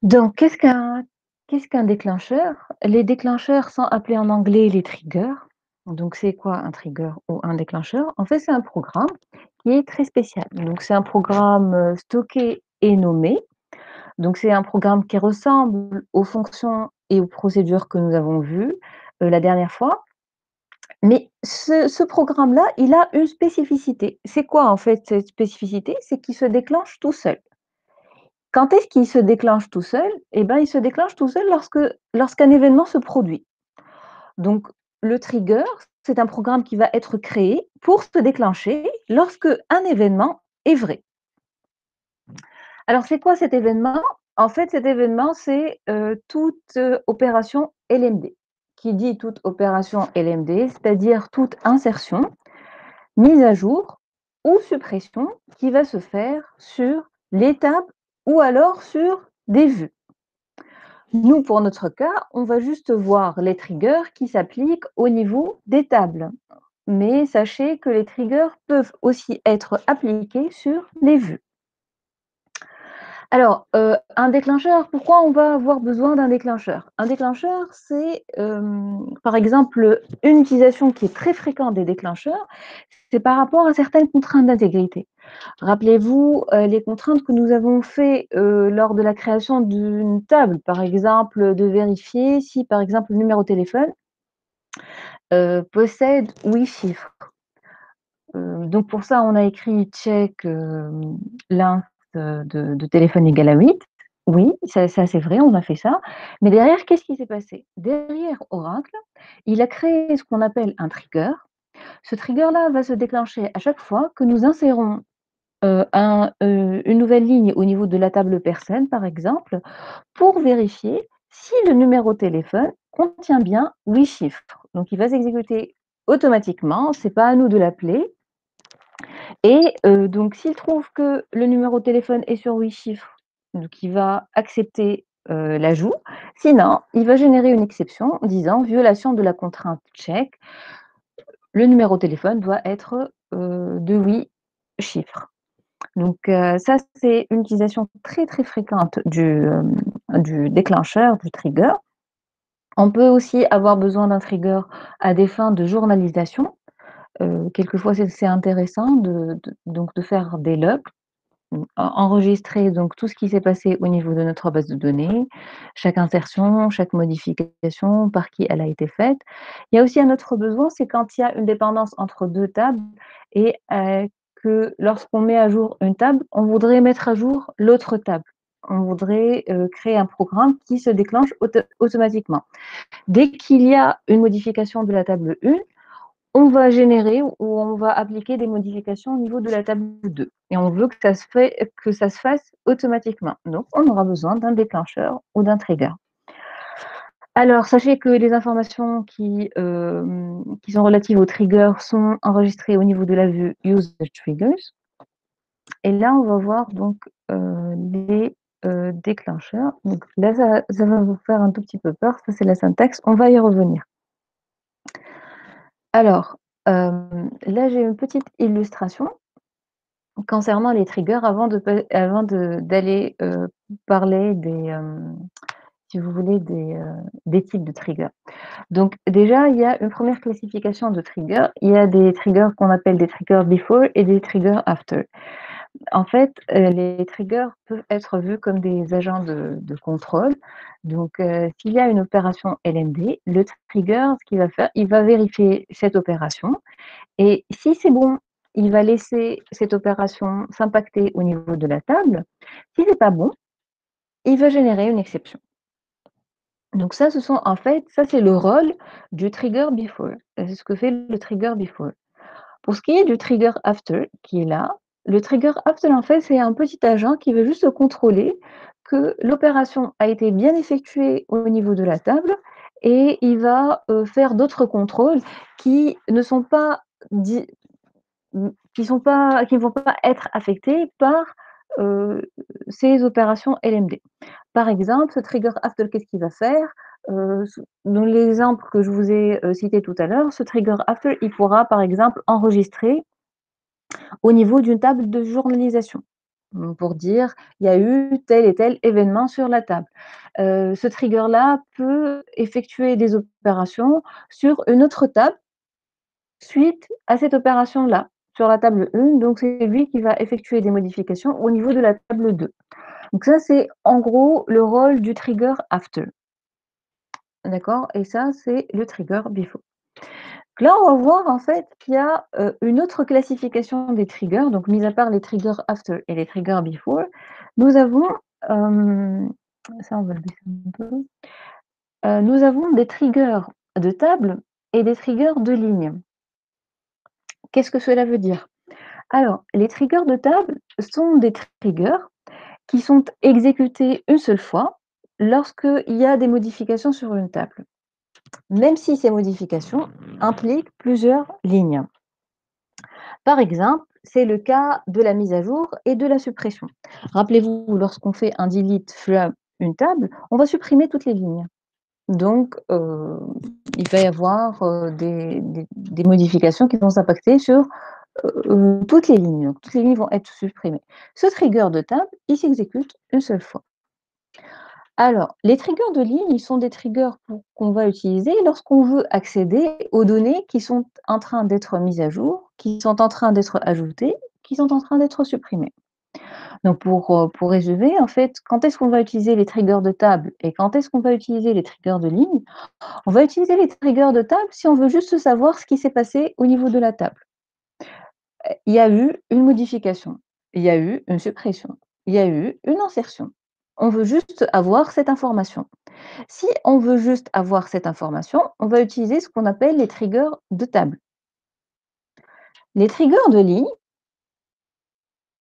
Donc qu'est-ce qu'un déclencheur? Les déclencheurs sont appelés en anglais les triggers. Donc c'est quoi un trigger ou un déclencheur? En fait, c'est un programme qui est très spécial. Donc c'est un programme, stocké et nommé. Donc c'est un programme qui ressemble aux fonctions et aux procédures que nous avons vues, la dernière fois. Mais ce programme-là, il a une spécificité. C'est quoi en fait cette spécificité? C'est qu'il se déclenche tout seul. Quand est-ce qu'il se déclenche tout seul? Eh ben, il se déclenche tout seul lorsqu'un événement se produit. Donc le trigger, c'est un programme qui va être créé pour se déclencher lorsque un événement est vrai. Alors c'est quoi cet événement? En fait, cet événement, c'est, toute, opération LMD. Qui dit toute opération LMD, c'est-à-dire toute insertion, mise à jour ou suppression qui va se faire sur les tables ou alors sur des vues. Nous, pour notre cas, on va juste voir les triggers qui s'appliquent au niveau des tables. Mais sachez que les triggers peuvent aussi être appliqués sur les vues. Alors, un déclencheur, pourquoi on va avoir besoin d'un déclencheur? Un déclencheur, c'est, par exemple, une utilisation qui est très fréquente des déclencheurs, c'est par rapport à certaines contraintes d'intégrité. Rappelez-vous, les contraintes que nous avons fait, lors de la création d'une table, par exemple, de vérifier si, par exemple, le numéro de téléphone, possède 8 chiffres. Donc pour ça, on a écrit check, length, de téléphone égale à 8. Oui, ça c'est vrai, on a fait ça. Mais derrière, qu'est-ce qui s'est passé? Derrière Oracle, il a créé ce qu'on appelle un trigger. Ce trigger-là va se déclencher à chaque fois que nous insérons une nouvelle ligne au niveau de la table personne, par exemple, pour vérifier si le numéro de téléphone contient bien 8 chiffres. Donc il va s'exécuter automatiquement, c'est pas à nous de l'appeler. Et donc s'il trouve que le numéro de téléphone est sur 8 chiffres, donc il va accepter, l'ajout. Sinon, il va générer une exception disant: «Violation de la contrainte check, le numéro de téléphone doit être, de 8 chiffres». Donc ça, c'est une utilisation très, très fréquente du déclencheur, du trigger. On peut aussi avoir besoin d'un trigger à des fins de journalisation. Quelquefois, c'est intéressant de faire des logs, enregistrer donc tout ce qui s'est passé au niveau de notre base de données, chaque insertion, chaque modification, par qui elle a été faite. Il y a aussi un autre besoin, c'est quand il y a une dépendance entre 2 tables et que lorsqu'on met à jour une table, on voudrait mettre à jour l'autre table. On voudrait, créer un programme qui se déclenche automatiquement. Dès qu'il y a une modification de la table 1, on va générer ou on va appliquer des modifications au niveau de la table 2 et on veut que ça se fasse automatiquement. Donc on aura besoin d'un déclencheur ou d'un trigger. Alors sachez que les informations qui sont relatives aux triggers sont enregistrées au niveau de la vue Use the triggers et là on va voir donc, les, déclencheurs. Donc là ça va vous faire un tout petit peu peur, ça c'est la syntaxe, on va y revenir. Alors, là j'ai une petite illustration concernant les triggers avant d'aller, parler si vous voulez des types de triggers. Donc déjà, il y a une première classification de triggers. Il y a des triggers qu'on appelle des triggers before et des triggers after. En fait, les triggers peuvent être vus comme des agents de contrôle. Donc, s'il y a une opération LND, le trigger, ce qu'il va faire, il va vérifier cette opération et si c'est bon, il va laisser cette opération s'impacter au niveau de la table. Si c'est pas bon, il va générer une exception. Donc ça, ça c'est le rôle du trigger before. C'est ce que fait le trigger before. Pour ce qui est du trigger after, qui est là, le trigger after, en fait, c'est un petit agent qui veut juste contrôler que l'opération a été bien effectuée au niveau de la table et il va faire d'autres contrôles qui ne sont pas di- qui ne vont pas être affectés par ces opérations LMD. Par exemple, ce trigger after, qu'est-ce qu'il va faire? Dans l'exemple que je vous ai cité tout à l'heure, ce trigger after, il pourra par exemple enregistrer au niveau d'une table de journalisation. pour dire: «Il y a eu tel et tel événement sur la table». Ce trigger-là peut effectuer des opérations sur une autre table suite à cette opération-là, sur la table 1, donc c'est lui qui va effectuer des modifications au niveau de la table 2. Donc ça, c'est en gros le rôle du trigger after, d'accord? Et ça, c'est le trigger before. Là, on va voir en fait qu'il y a, une autre classification des triggers, donc mis à part les triggers after et les triggers before, nous avons, hem, ça on va le baisser un peu, nous avons des triggers de table et des triggers de ligne. Qu'est-ce que cela veut dire? Alors, les triggers de table sont des triggers qui sont exécutés une seule fois lorsqu'il y a des modifications sur une table, même si ces modifications impliquent plusieurs lignes. Par exemple, c'est le cas de la mise à jour et de la suppression. Rappelez-vous, lorsqu'on fait un delete from une table, on va supprimer toutes les lignes. Donc, il va y avoir des modifications qui vont s'impacter sur toutes les lignes. Donc, toutes les lignes vont être supprimées. Ce trigger de table, il s'exécute une seule fois. Alors, les triggers de ligne, ils sont des triggers qu'on va utiliser lorsqu'on veut accéder aux données qui sont en train d'être mises à jour, qui sont en train d'être ajoutées, qui sont en train d'être supprimées. Donc pour résumer, en fait, quand est-ce qu'on va utiliser les triggers de table et quand est-ce qu'on va utiliser les triggers de ligne? On va utiliser les triggers de table si on veut juste savoir ce qui s'est passé au niveau de la table. Il y a eu une modification, il y a eu une suppression, il y a eu une insertion. On veut juste avoir cette information. Si on veut juste avoir cette information, on va utiliser ce qu'on appelle les triggers de table. Les triggers de ligne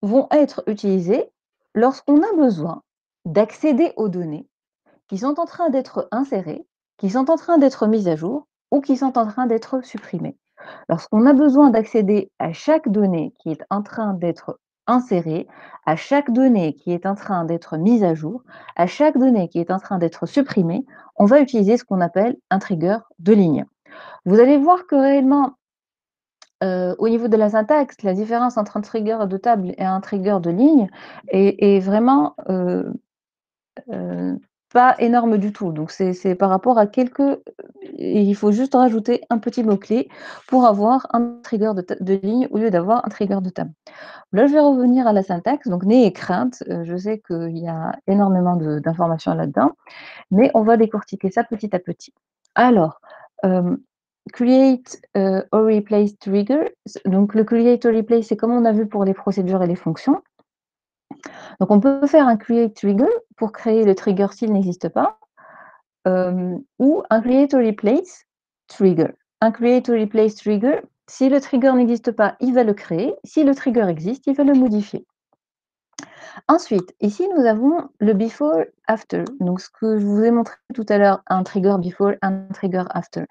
vont être utilisés lorsqu'on a besoin d'accéder aux données qui sont en train d'être insérées, qui sont en train d'être mises à jour ou qui sont en train d'être supprimées. Lorsqu'on a besoin d'accéder à chaque donnée qui est en train d'être insérée, à chaque donnée qui est en train d'être mise à jour, à chaque donnée qui est en train d'être supprimée, on va utiliser ce qu'on appelle un trigger de ligne. Vous allez voir que réellement, au niveau de la syntaxe, la différence entre un trigger de table et un trigger de ligne est vraiment, Heu, pas énorme du tout, donc c'est par rapport à quelques il faut juste rajouter un petit mot-clé pour avoir un trigger de ligne au lieu d'avoir un trigger de table. Là, je vais revenir à la syntaxe, donc n'ayez crainte, je sais qu'il y a énormément d'informations là-dedans, mais on va décortiquer ça petit à petit. Alors, hem, create, or replace trigger, donc le create or replace, c'est comme on a vu pour les procédures et les fonctions. Donc on peut faire un create trigger pour créer le trigger s'il n'existe pas, ou un create or replace trigger. Un create or replace trigger, si le trigger n'existe pas, il va le créer. Si le trigger existe, il va le modifier. Ensuite, ici, nous avons le before, after. Donc, ce que je vous ai montré tout à l'heure, un trigger before, un trigger after.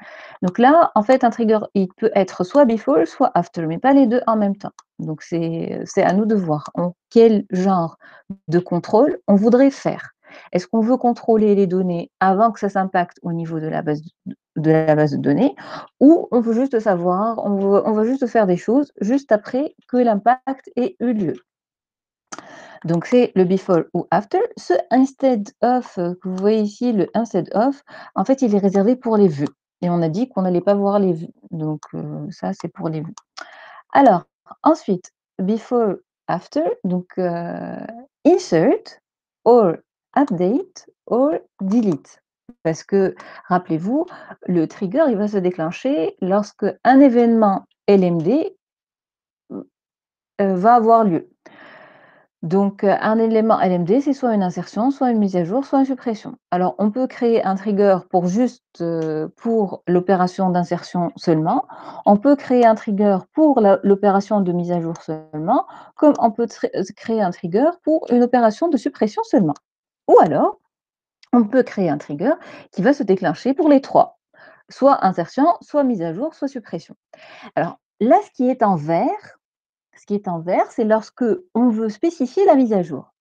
Donc là, en fait, un trigger, il peut être soit before, soit after, mais pas les deux en même temps. Donc, c'est à nous de voir quel genre de contrôle on voudrait faire. Est-ce qu'on veut contrôler les données avant que ça s'impacte au niveau de la base de données, ou on veut juste savoir, on veut juste faire des choses juste après que l'impact ait eu lieu. Donc c'est le before ou after. Ce instead of, que vous voyez ici, le instead of, en fait, il est réservé pour les vues et on a dit qu'on n'allait pas voir les vues. Donc ça, c'est pour les vues. Alors ensuite, before, after, donc insert or update or delete. Parce que rappelez-vous, le trigger, il va se déclencher lorsque un événement LMD, va avoir lieu. Donc, un élément LMD, c'est soit une insertion, soit une mise à jour, soit une suppression. Alors, on peut créer un trigger pour juste, pour l'opération d'insertion seulement. On peut créer un trigger pour l'opération de mise à jour seulement, comme on peut créer un trigger pour une opération de suppression seulement. Ou alors, on peut créer un trigger qui va se déclencher pour les 3, soit insertion, soit mise à jour, soit suppression. Alors là, ce qui est en vert, c'est lorsque on veut spécifier la mise à jour.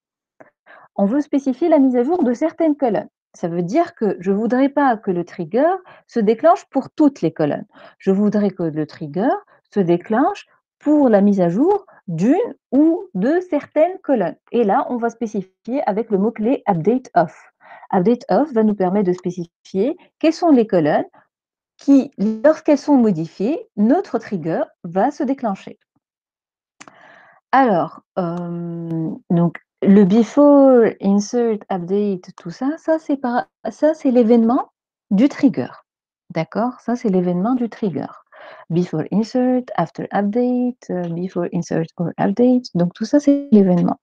On veut spécifier la mise à jour de certaines colonnes. Ça veut dire que je ne voudrais pas que le trigger se déclenche pour toutes les colonnes. Je voudrais que le trigger se déclenche pour la mise à jour d'une ou de certaines colonnes. Et là, on va spécifier avec le mot-clé update of. Update of va nous permettre de spécifier quelles sont les colonnes qui, lorsqu'elles sont modifiées, notre trigger va se déclencher. Alors, donc le before, insert, update, tout ça, ça c'est l'événement du trigger. D'accord? Ça, c'est l'événement du trigger. Before insert, after update, before insert or update. Donc tout ça, c'est l'événement.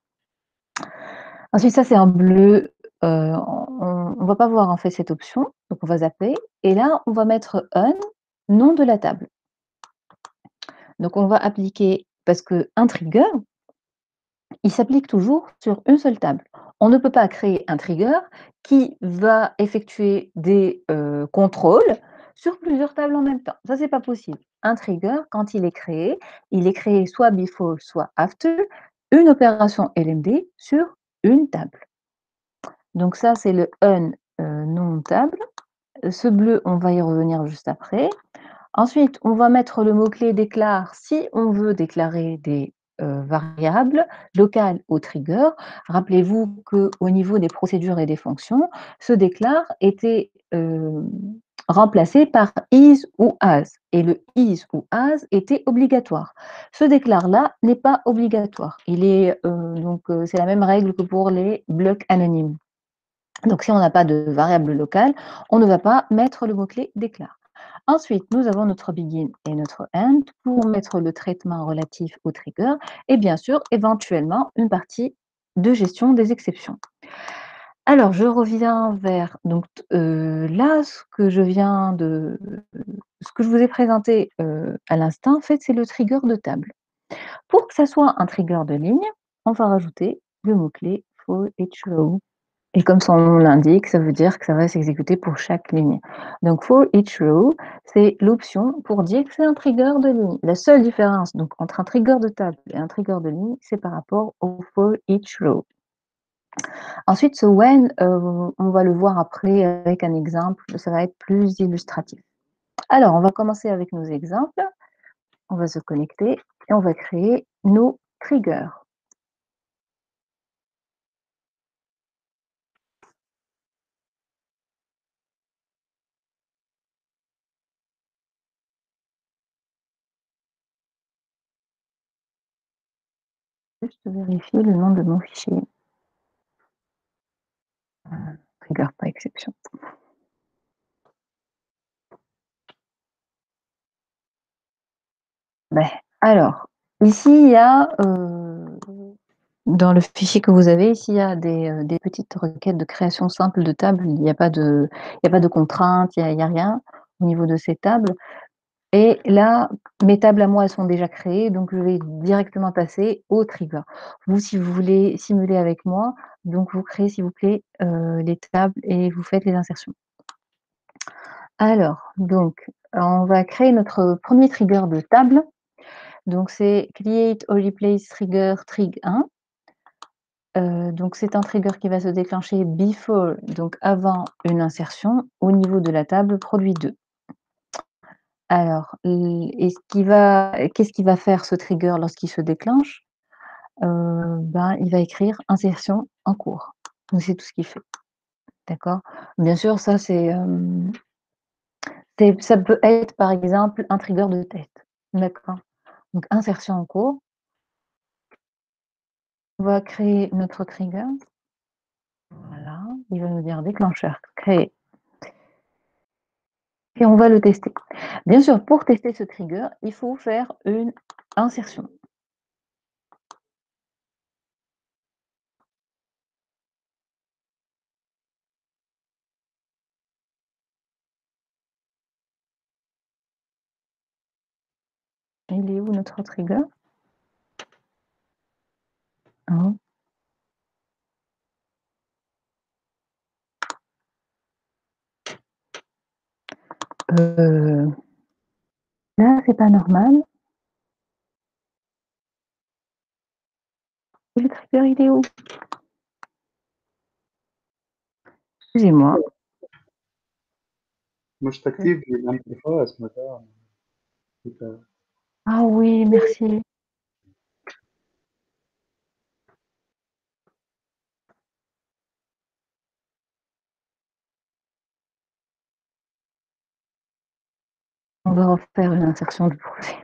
Ensuite, ça, c'est en bleu. On ne va pas voir en fait cette option, donc on va zapper. Et là, on va mettre on, nom de la table. Donc on va appliquer, parce qu'un trigger, il s'applique toujours sur une seule table. On ne peut pas créer un trigger qui va effectuer des contrôles sur plusieurs tables en même temps. Ça, c'est pas possible. Un trigger, quand il est créé soit before, soit after, une opération LMD sur une table. Donc ça, c'est le on non table. Ce bleu, on va y revenir juste après. Ensuite, on va mettre le mot-clé déclare si on veut déclarer des variables locales au trigger. Rappelez-vous qu'au niveau des procédures et des fonctions, ce déclare était remplacé par is ou as. Et le is ou as était obligatoire. Ce déclare-là n'est pas obligatoire. C'est la même règle que pour les blocs anonymes. Donc, si on n'a pas de variable locale, on ne va pas mettre le mot-clé déclare. Ensuite, nous avons notre begin et notre end pour mettre le traitement relatif au trigger et bien sûr, éventuellement, une partie de gestion des exceptions. Alors, je reviens vers donc là, ce que je vous ai présenté à l'instant, en fait, c'est le trigger de table. Pour que ça soit un trigger de ligne, on va rajouter le mot-clé for each row. Et comme son nom l'indique, ça veut dire que ça va s'exécuter pour chaque ligne. Donc for each row, c'est l'option pour dire que c'est un trigger de ligne. La seule différence donc, entre un trigger de table et un trigger de ligne, c'est par rapport au for each row. Ensuite, ce when, on va le voir après avec un exemple, ça va être plus illustratif. Alors, on va commencer avec nos exemples. On va se connecter et on va créer nos triggers. Juste vérifier le nom de mon fichier. Trigger, pas exception. Alors, ici, il y a, dans le fichier que vous avez, ici, il y a des petites requêtes de création simple de table. Il n'y a pas de contraintes, il n'y a rien au niveau de ces tables. Et là, mes tables à moi, elles sont déjà créées, donc je vais directement passer au trigger. Vous, si vous voulez simuler avec moi, donc vous créez, s'il vous plaît, les tables et vous faites les insertions. Alors, donc, on va créer notre premier trigger de table. Donc, c'est create or replace trigger trig 1. Donc, c'est un trigger qui va se déclencher before, donc avant une insertion, au niveau de la table produit 2. Alors, qu'est-ce qui va faire ce trigger lorsqu'il se déclenche? Il va écrire insertion en cours. Donc, c'est tout ce qu'il fait. D'accord? Bien sûr, ça, ça peut être, par exemple, un trigger de test. D'accord? Donc, insertion en cours. On va créer notre trigger. Voilà, il va nous dire déclencheur créé. Et on va le tester. Bien sûr, pour tester ce trigger, il faut faire une insertion. Il est où notre trigger? Hein? Là, c'est pas normal. Le trigger, il est où? Excusez-moi. Moi, je t'active l'interface ce matin. Ah oui, merci. On va refaire une insertion du projet.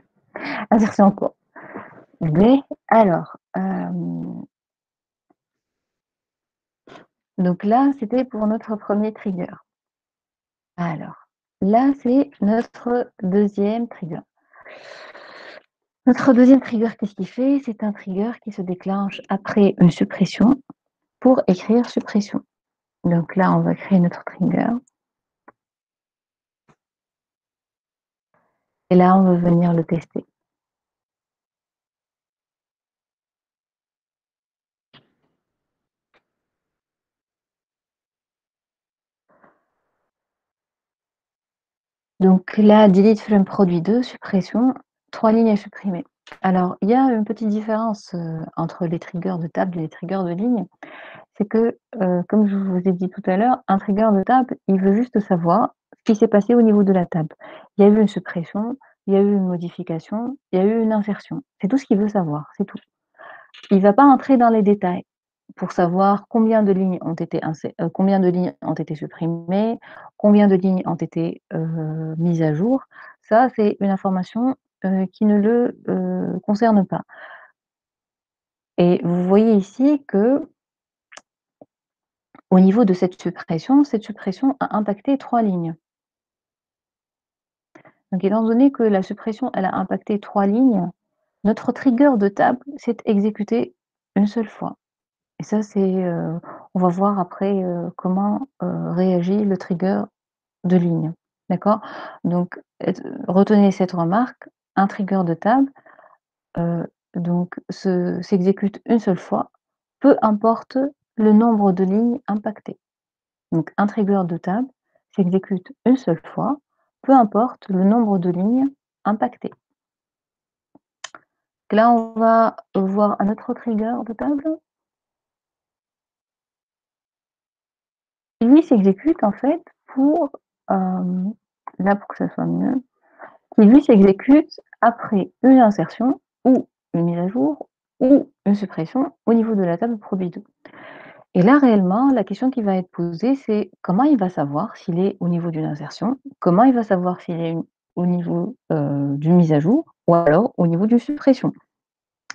Insertion en cours. B. Alors, donc là, c'était pour notre premier trigger. Alors, là, c'est notre deuxième trigger. Notre deuxième trigger, qu'est-ce qu'il fait? C'est un trigger qui se déclenche après une suppression pour écrire suppression. Donc là, on va créer notre trigger. Et là, on va venir le tester. Donc là, delete frame produit 2, suppression, 3 lignes à supprimer. Alors, il y a une petite différence entre les triggers de table et les triggers de ligne. C'est que, comme je vous ai dit tout à l'heure, un trigger de table, il veut juste savoir ce qui s'est passé au niveau de la table. Il y a eu une suppression, il y a eu une modification, il y a eu une insertion. C'est tout ce qu'il veut savoir, c'est tout. Il ne va pas entrer dans les détails pour savoir combien de lignes ont été supprimées, combien de lignes ont été mises à jour. Ça, c'est une information qui ne le concerne pas. Et vous voyez ici que au niveau de cette suppression a impacté 3 lignes. Donc étant donné que la suppression, elle a impacté 3 lignes, notre trigger de table s'est exécuté une seule fois. Et ça, on va voir après, comment, réagit le trigger de ligne. D'accord? Donc retenez cette remarque, un trigger de table, heu, s'exécute une seule fois, peu importe le nombre de lignes impactées. Donc un trigger de table s'exécute une seule fois, peu importe le nombre de lignes impactées. Là, on va voir un autre trigger de table. Lui s'exécute en fait pour, là pour que ça soit mieux, qui lui s'exécute après une insertion ou une mise à jour ou une suppression au niveau de la table produit 2. Et là, réellement, la question qui va être posée, c'est comment il va savoir s'il est au niveau d'une insertion, comment il va savoir s'il est au niveau d'une mise à jour ou alors au niveau d'une suppression.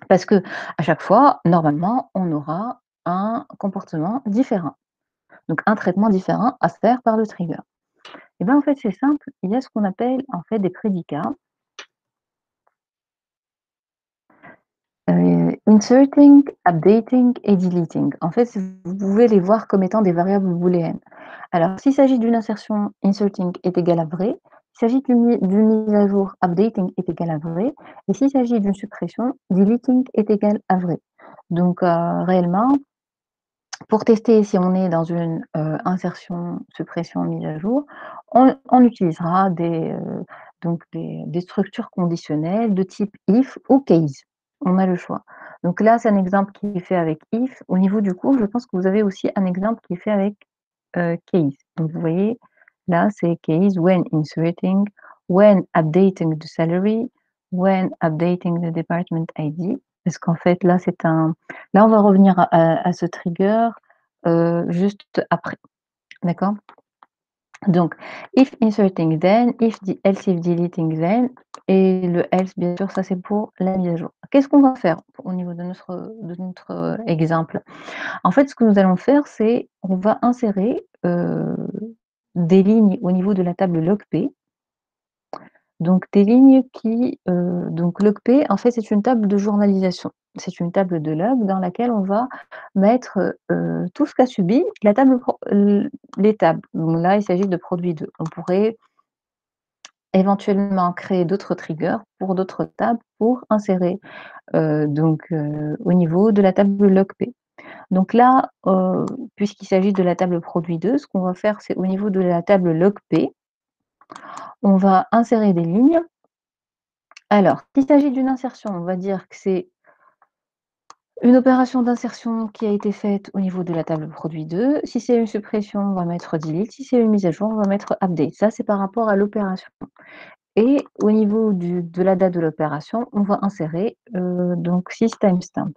Parce que à chaque fois, normalement, on aura un comportement différent, donc un traitement différent à faire par le trigger. Et bien en fait, c'est simple, il y a ce qu'on appelle en fait des prédicats. Inserting, updating et deleting. En fait, vous pouvez les voir comme étant des variables booléennes. Alors, s'il s'agit d'une insertion, inserting est égal à vrai. S'il s'agit d'une mise à jour, updating est égal à vrai. Et s'il s'agit d'une suppression, deleting est égal à vrai. Donc, réellement, pour tester si on est dans une insertion, suppression, mise à jour, on utilisera des structures conditionnelles de type if ou case. On a le choix. Donc là, c'est un exemple qui est fait avec if. Au niveau du cours, je pense que vous avez aussi un exemple qui est fait avec case. Donc vous voyez, là, c'est case when inserting, when updating the salary, when updating the department ID. Parce qu'en fait, là, là, on va revenir à ce trigger juste après. D'accord? Donc, if inserting then, else if deleting then, et le else, bien sûr, ça c'est pour la mise à jour. Qu'est-ce qu'on va faire au niveau de notre exemple? En fait, ce que nous allons faire, c'est on va insérer des lignes au niveau de la table logp. Donc des lignes donc logp, en fait, c'est une table de journalisation. C'est une table de log dans laquelle on va mettre, tout ce qu'a subi la table les tables. Donc là, il s'agit de produit 2. On pourrait éventuellement créer d'autres triggers pour d'autres tables pour insérer, au niveau de la table logp. Donc là, puisqu'il s'agit de la table produit 2, ce qu'on va faire, c'est au niveau de la table logp, on va insérer des lignes. Alors, s'il s'agit d'une insertion, on va dire que c'est une opération d'insertion qui a été faite au niveau de la table produit 2. Si c'est une suppression, on va mettre delete. Si c'est une mise à jour, on va mettre update. Ça, c'est par rapport à l'opération. Et au niveau de la date de l'opération, on va insérer donc 6 timestamp.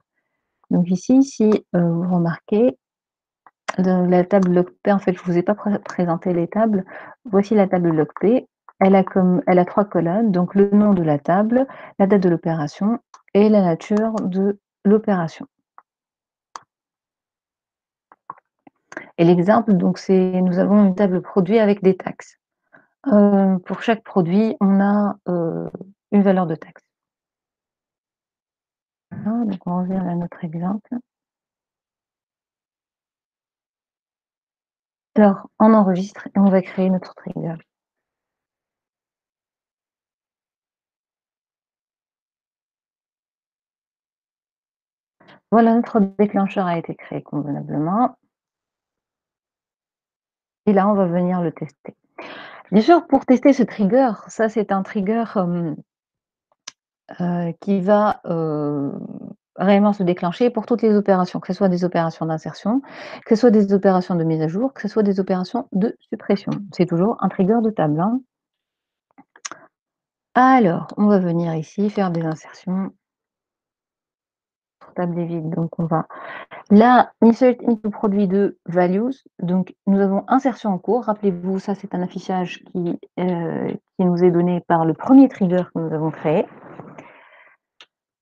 Donc ici, si vous remarquez, dans la table logp, en fait, je ne vous ai pas présenté les tables. Voici la table logp. elle a 3 colonnes, donc le nom de la table, la date de l'opération et la nature de l'opération. Et l'exemple, donc c'est nous avons une table produit avec des taxes. Pour chaque produit, on a, une valeur de taxe. Voilà, donc on revient à notre exemple. Alors, on enregistre et on va créer notre trigger. Voilà, notre déclencheur a été créé convenablement et là, on va venir le tester. Bien sûr, pour tester ce trigger, ça c'est un trigger, qui va, réellement se déclencher pour toutes les opérations, que ce soit des opérations d'insertion, que ce soit des opérations de mise à jour, que ce soit des opérations de suppression. C'est toujours un trigger de table, hein. Alors, on va venir ici faire des insertions. Notre table est vide, donc on va là, insert into produit de values, donc nous avons insertion en cours. Rappelez-vous, ça c'est un affichage qui nous est donné par le premier trigger que nous avons créé.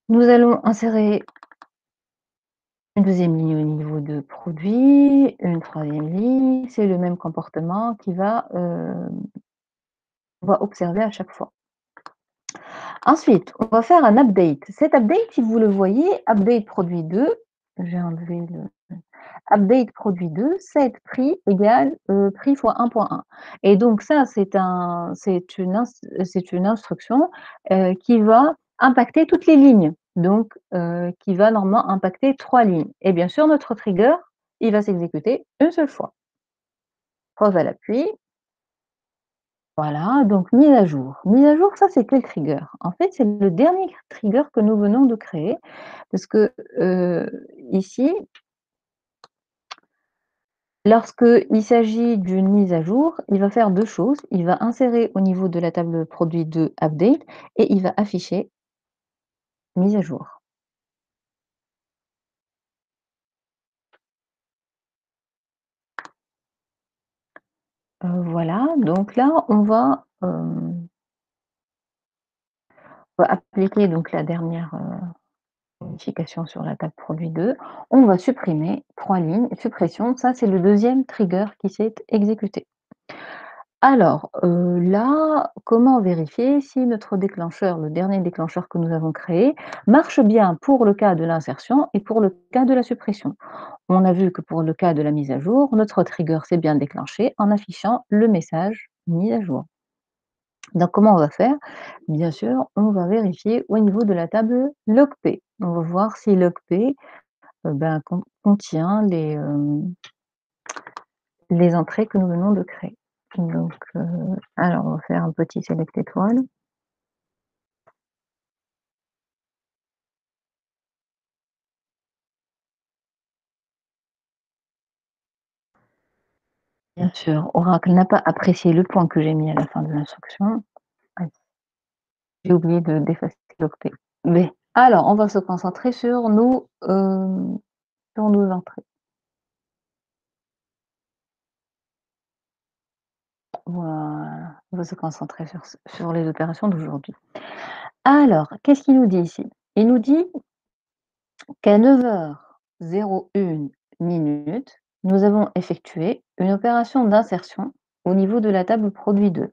Nous allons insérer une deuxième ligne au niveau de produit, une troisième ligne, c'est le même comportement on va observer à chaque fois. Ensuite, on va faire un update. Cet update, si vous le voyez, update produit 2, j'ai enlevé le update produit 2, set prix égale, prix fois 1.1 et donc ça, c'est une instruction, qui va impacter toutes les lignes, donc qui va normalement impacter 3 lignes et bien sûr notre trigger, il va s'exécuter une seule fois. Preuve à l'appui. Voilà, donc mise à jour. Mise à jour, ça c'est quel trigger? En fait, c'est le dernier trigger que nous venons de créer parce que, ici, lorsqu'il s'agit d'une mise à jour, il va faire 2 choses. Il va insérer au niveau de la table produit de update et il va afficher mise à jour. Voilà, donc là, on va appliquer donc la dernière, modification sur la table produit 2. On va supprimer 3 lignes. Suppression, ça c'est le deuxième trigger qui s'est exécuté. Alors, là, comment vérifier si notre déclencheur, le dernier déclencheur que nous avons créé, marche bien pour le cas de l'insertion et pour le cas de la suppression? On a vu que pour le cas de la mise à jour, notre trigger s'est bien déclenché en affichant le message «mise à jour». Donc comment on va faire? Bien sûr, on va vérifier au niveau de la table logp. On va voir si logp, ben, contient les entrées que nous venons de créer. Donc, alors on va faire un petit select étoile. Bien sûr, Oracle n'a pas apprécié le point que j'ai mis à la fin de l'instruction. Aïe, j'ai oublié d'effacer l'octet. Mais alors, on va se concentrer sur nos entrées. Voilà, on va se concentrer sur les opérations d'aujourd'hui. Alors, qu'est-ce qu'il nous dit ici? Il nous dit qu'à 9h01, nous avons effectué une opération d'insertion au niveau de la table produit 2.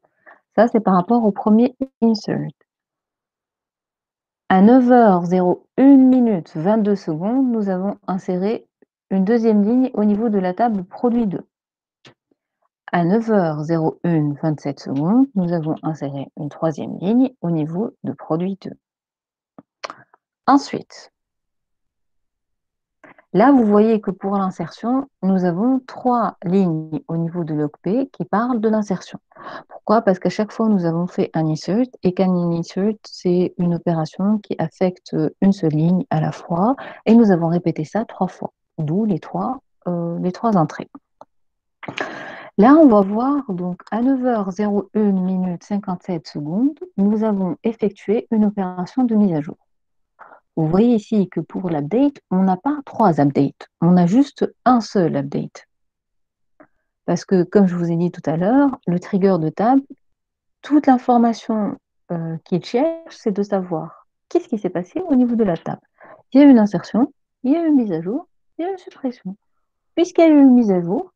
Ça, c'est par rapport au premier insert. À 9h01 22 secondes, nous avons inséré une deuxième ligne au niveau de la table produit 2. À 9h01 27 secondes, nous avons inséré une troisième ligne au niveau de produit 2. Ensuite, là, vous voyez que pour l'insertion, nous avons 3 lignes au niveau de l'OCP qui parlent de l'insertion. Pourquoi? Parce qu'à chaque fois, nous avons fait un insert et qu'un insert, c'est une opération qui affecte une seule ligne à la fois et nous avons répété ça 3 fois, d'où les 3 entrées. Là, on va voir donc à 9h01 57 secondes, nous avons effectué une opération de mise à jour. Vous voyez ici que pour l'update, on n'a pas 3 updates, on a juste un seul update. Parce que, comme je vous ai dit tout à l'heure, le trigger de table, toute l'information, qu'il cherche, c'est de savoir qu'est-ce qui s'est passé au niveau de la table. Il y a eu une insertion, il y a eu une mise à jour, il y a eu une suppression. Puisqu'il y a eu une mise à jour,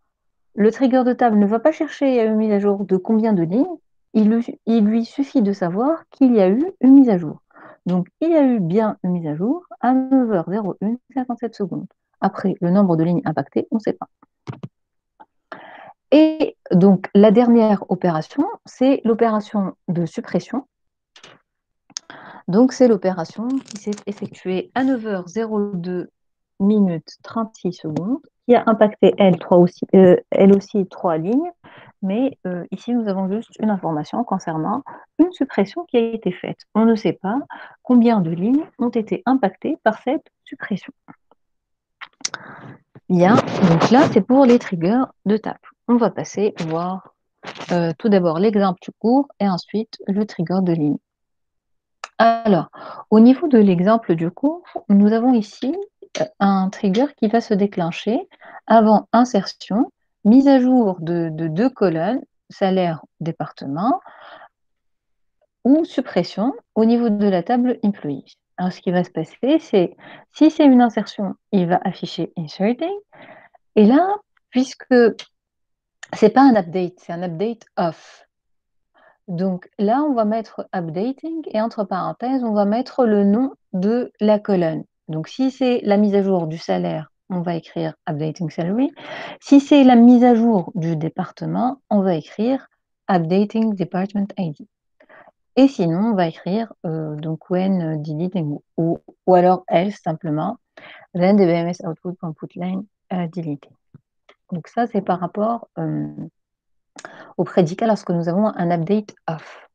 le trigger de table ne va pas chercher une mise à jour de combien de lignes, il lui suffit de savoir qu'il y a eu une mise à jour. Donc, il y a eu bien une mise à jour à 9h01:57. Après, le nombre de lignes impactées, on ne sait pas. Et donc, la dernière opération, c'est l'opération de suppression. Donc, c'est l'opération qui s'est effectuée à 9h02:36, qui a impacté elle aussi 3 lignes. Mais ici, nous avons juste une information concernant une suppression qui a été faite. On ne sait pas combien de lignes ont été impactées par cette suppression. Bien, donc là, c'est pour les triggers de table. On va passer voir tout d'abord l'exemple du cours et ensuite le trigger de ligne. Alors, au niveau de l'exemple du cours, nous avons ici un trigger qui va se déclencher avant insertion, mise à jour de 2 colonnes, salaire, département, ou suppression au niveau de la table employee. Alors, ce qui va se passer, c'est si c'est une insertion, il va afficher inserting. Et là, puisque c'est pas un update, c'est un update off. Donc là, on va mettre updating et entre parenthèses, on va mettre le nom de la colonne. Donc si c'est la mise à jour du salaire, on va écrire updating salary. Si c'est la mise à jour du département, on va écrire updating department ID. Et sinon, on va écrire donc when deleting ou alors else simplement then the BMS output.putLine deleted. Donc ça, c'est par rapport au prédicat lorsque nous avons un update off.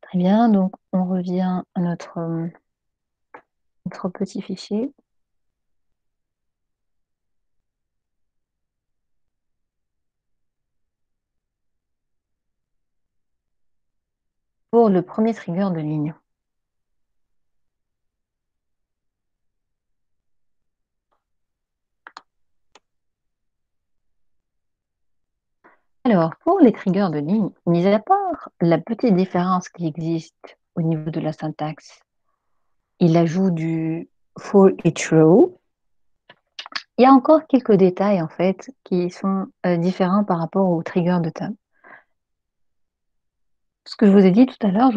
Très bien, donc on revient à notre petit fichier. Pour le premier trigger de ligne. Alors, pour les triggers de ligne, mis à part la petite différence qui existe au niveau de la syntaxe, il ajoute du for each row. Il y a encore quelques détails en fait qui sont différents par rapport au trigger de table. Ce que je vous ai dit tout à l'heure,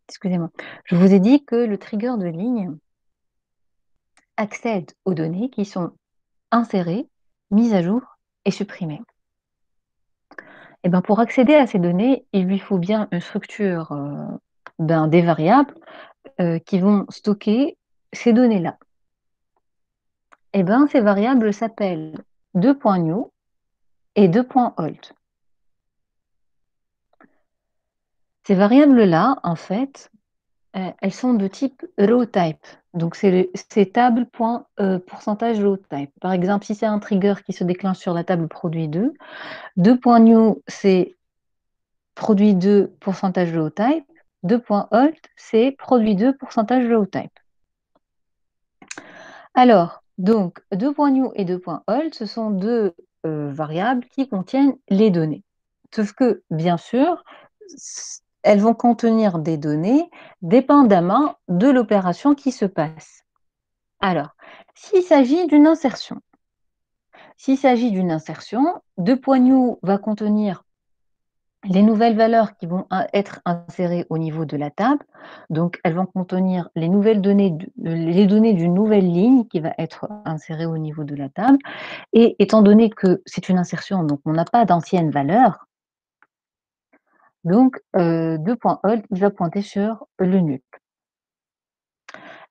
excusez-moi, je vous ai dit que le trigger de ligne accède aux données qui sont insérées, mises à jour et supprimées. Et ben pour accéder à ces données, il lui faut bien une structure des variables qui vont stocker ces données-là. Et ben ces variables s'appellent 2.new et 2.old. Ces variables-là, en fait, elles sont de type row type. Donc, c'est table.pourcentage row type. Par exemple, si c'est un trigger qui se déclenche sur la table produit 2, 2.new, c'est produit 2 pourcentage row type. 2.old, c'est produit 2 pourcentage row type. Alors, donc, 2.new et 2.old, ce sont deux variables qui contiennent les données. Sauf que, bien sûr, elles vont contenir des données dépendamment de l'opération qui se passe. Alors, s'il s'agit d'une insertion, 2.new va contenir les nouvelles valeurs qui vont être insérées au niveau de la table. Donc, elles vont contenir les nouvelles données, les données d'une nouvelle ligne qui va être insérée au niveau de la table. Et étant donné que c'est une insertion, donc on n'a pas d'anciennes valeurs, donc 2.old, il va pointer sur le nul.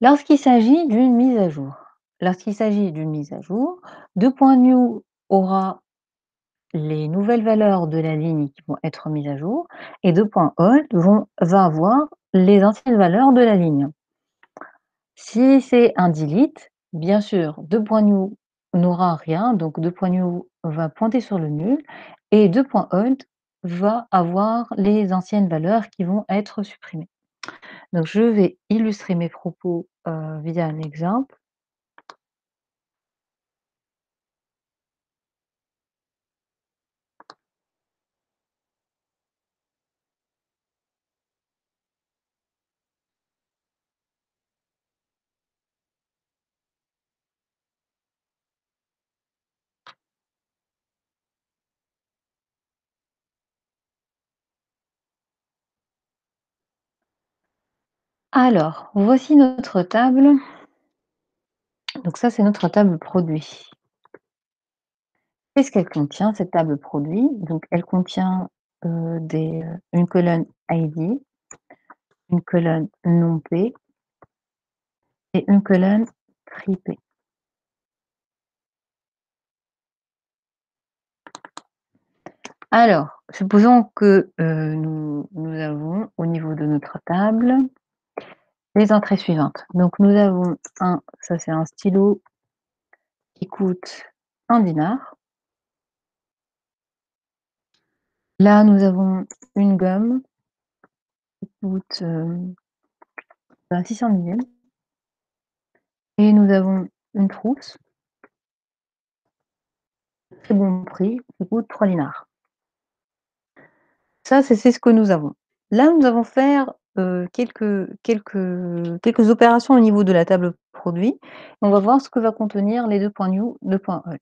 Lorsqu'il s'agit d'une mise à jour, 2.new aura les nouvelles valeurs de la ligne qui vont être mises à jour et 2.old va avoir les anciennes valeurs de la ligne. Si c'est un delete, bien sûr, 2.new n'aura rien, donc 2.new va pointer sur le nul et 2.old va avoir les anciennes valeurs qui vont être supprimées. Donc je vais illustrer mes propos via un exemple. Alors, voici notre table. Donc ça, c'est notre table produit. Qu'est-ce qu'elle contient, cette table produit? Donc elle contient, une colonne ID, une colonne non P et une colonne prix P. Alors, supposons que, nous avons au niveau de notre table les entrées suivantes. Donc nous avons ça c'est un stylo qui coûte 1 dinar. Là, nous avons une gomme qui coûte, 600 millième et nous avons une trousse, très bon prix, qui coûte 3 dinars. Ça, c'est ce que nous avons. Là, nous allons faire, quelques opérations au niveau de la table produit. On va voir ce que va contenir les 2 points new, 2 points old.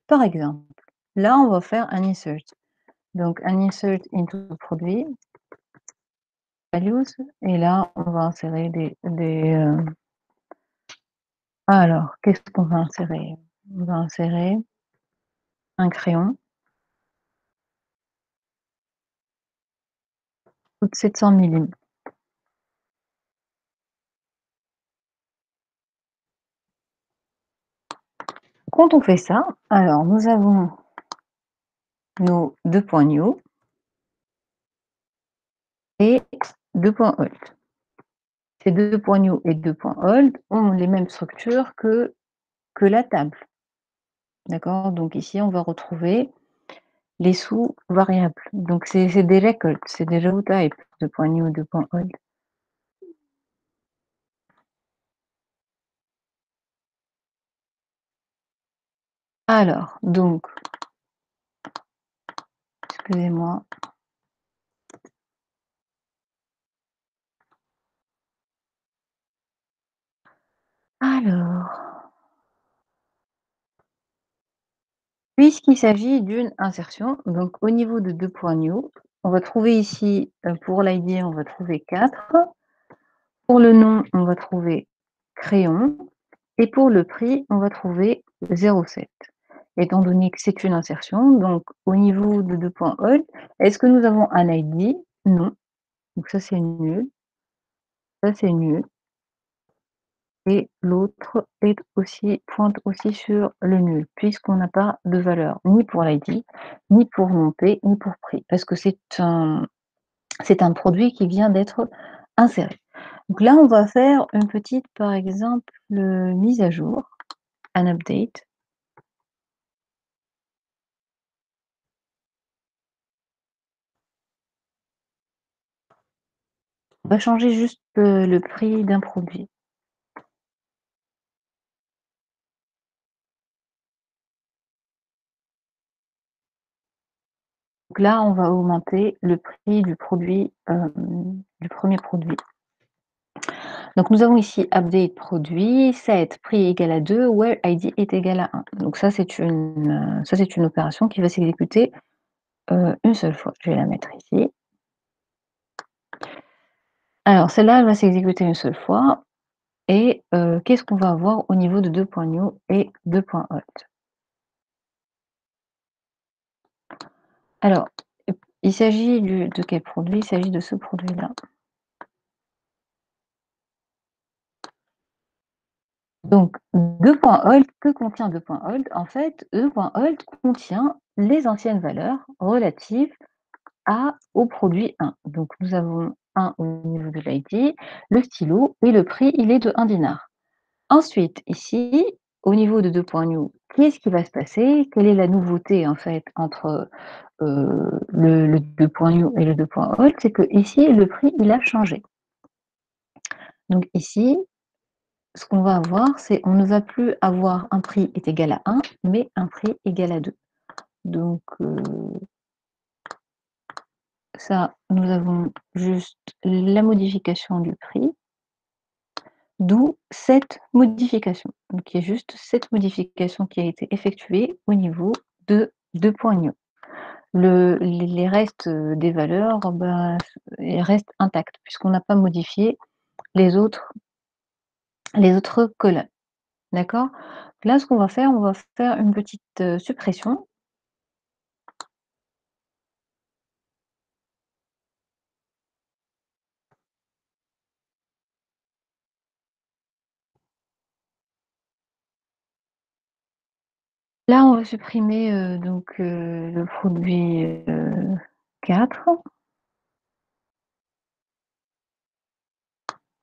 Par exemple, là, on va faire un insert. Donc un insert into produit, values et là, on va insérer alors, qu'est-ce qu'on va insérer? On va insérer un crayon, coûte 700 millim. Quand on fait ça, alors nous avons nos 2 points new et 2 points old. Ces 2 points new et 2 points old ont les mêmes structures que la table. D'accord? Donc ici, on va retrouver les sous-variables. Donc c'est des records, c'est des raw types, 2 points new, 2 points old. Alors, donc, excusez-moi. Alors, puisqu'il s'agit d'une insertion, donc au niveau de 2 points new, on va trouver ici, pour l'ID, on va trouver 4. Pour le nom, on va trouver crayon et pour le prix, on va trouver 0,7. Étant donné que c'est une insertion, donc au niveau de 2 points old, est-ce que nous avons un ID? Non, donc ça c'est nul, ça c'est nul et l'autre pointe aussi sur le nul, puisqu'on n'a pas de valeur ni pour l'ID, ni pour monter, ni pour prix, parce que c'est un produit qui vient d'être inséré. Donc là, on va faire une petite, par exemple, mise à jour, un update. On va changer juste, le prix d'un produit. Donc là, on va augmenter le prix du produit, du premier produit. Donc nous avons ici update produit, set prix égal à 2, where ID est égal à 1. Donc ça c'est une opération qui va s'exécuter, une seule fois. Je vais la mettre ici. Alors celle-là, elle va s'exécuter une seule fois et qu'est-ce qu'on va avoir au niveau de 2 points new et 2 points old? Alors, il s'agit de quel produit? Il s'agit de ce produit-là. Donc 2 points old, que contient 2 points old? En fait, 2 points old contient les anciennes valeurs relatives au produit 1. Donc nous avons 1 au niveau de l'ID, le stylo et le prix, il est de 1 dinar. Ensuite, ici, au niveau de 2 points new, qu'est-ce qui va se passer? Quelle est la nouveauté en fait entre, le 2 points new et le 2 points old? C'est que ici, le prix, il a changé. Donc ici, ce qu'on va avoir, c'est on ne va plus avoir un prix est égal à 1, mais un prix égal à 2. Donc ça, nous avons juste la modification du prix, d'où cette modification. Donc il y a juste cette modification qui a été effectuée au niveau de 2 points new. Les restes, des valeurs, bah, ils restent intacts puisqu'on n'a pas modifié les autres colonnes, d'accord? Là, ce qu'on va faire, on va faire une petite, suppression. Là, on va supprimer, le produit, 4.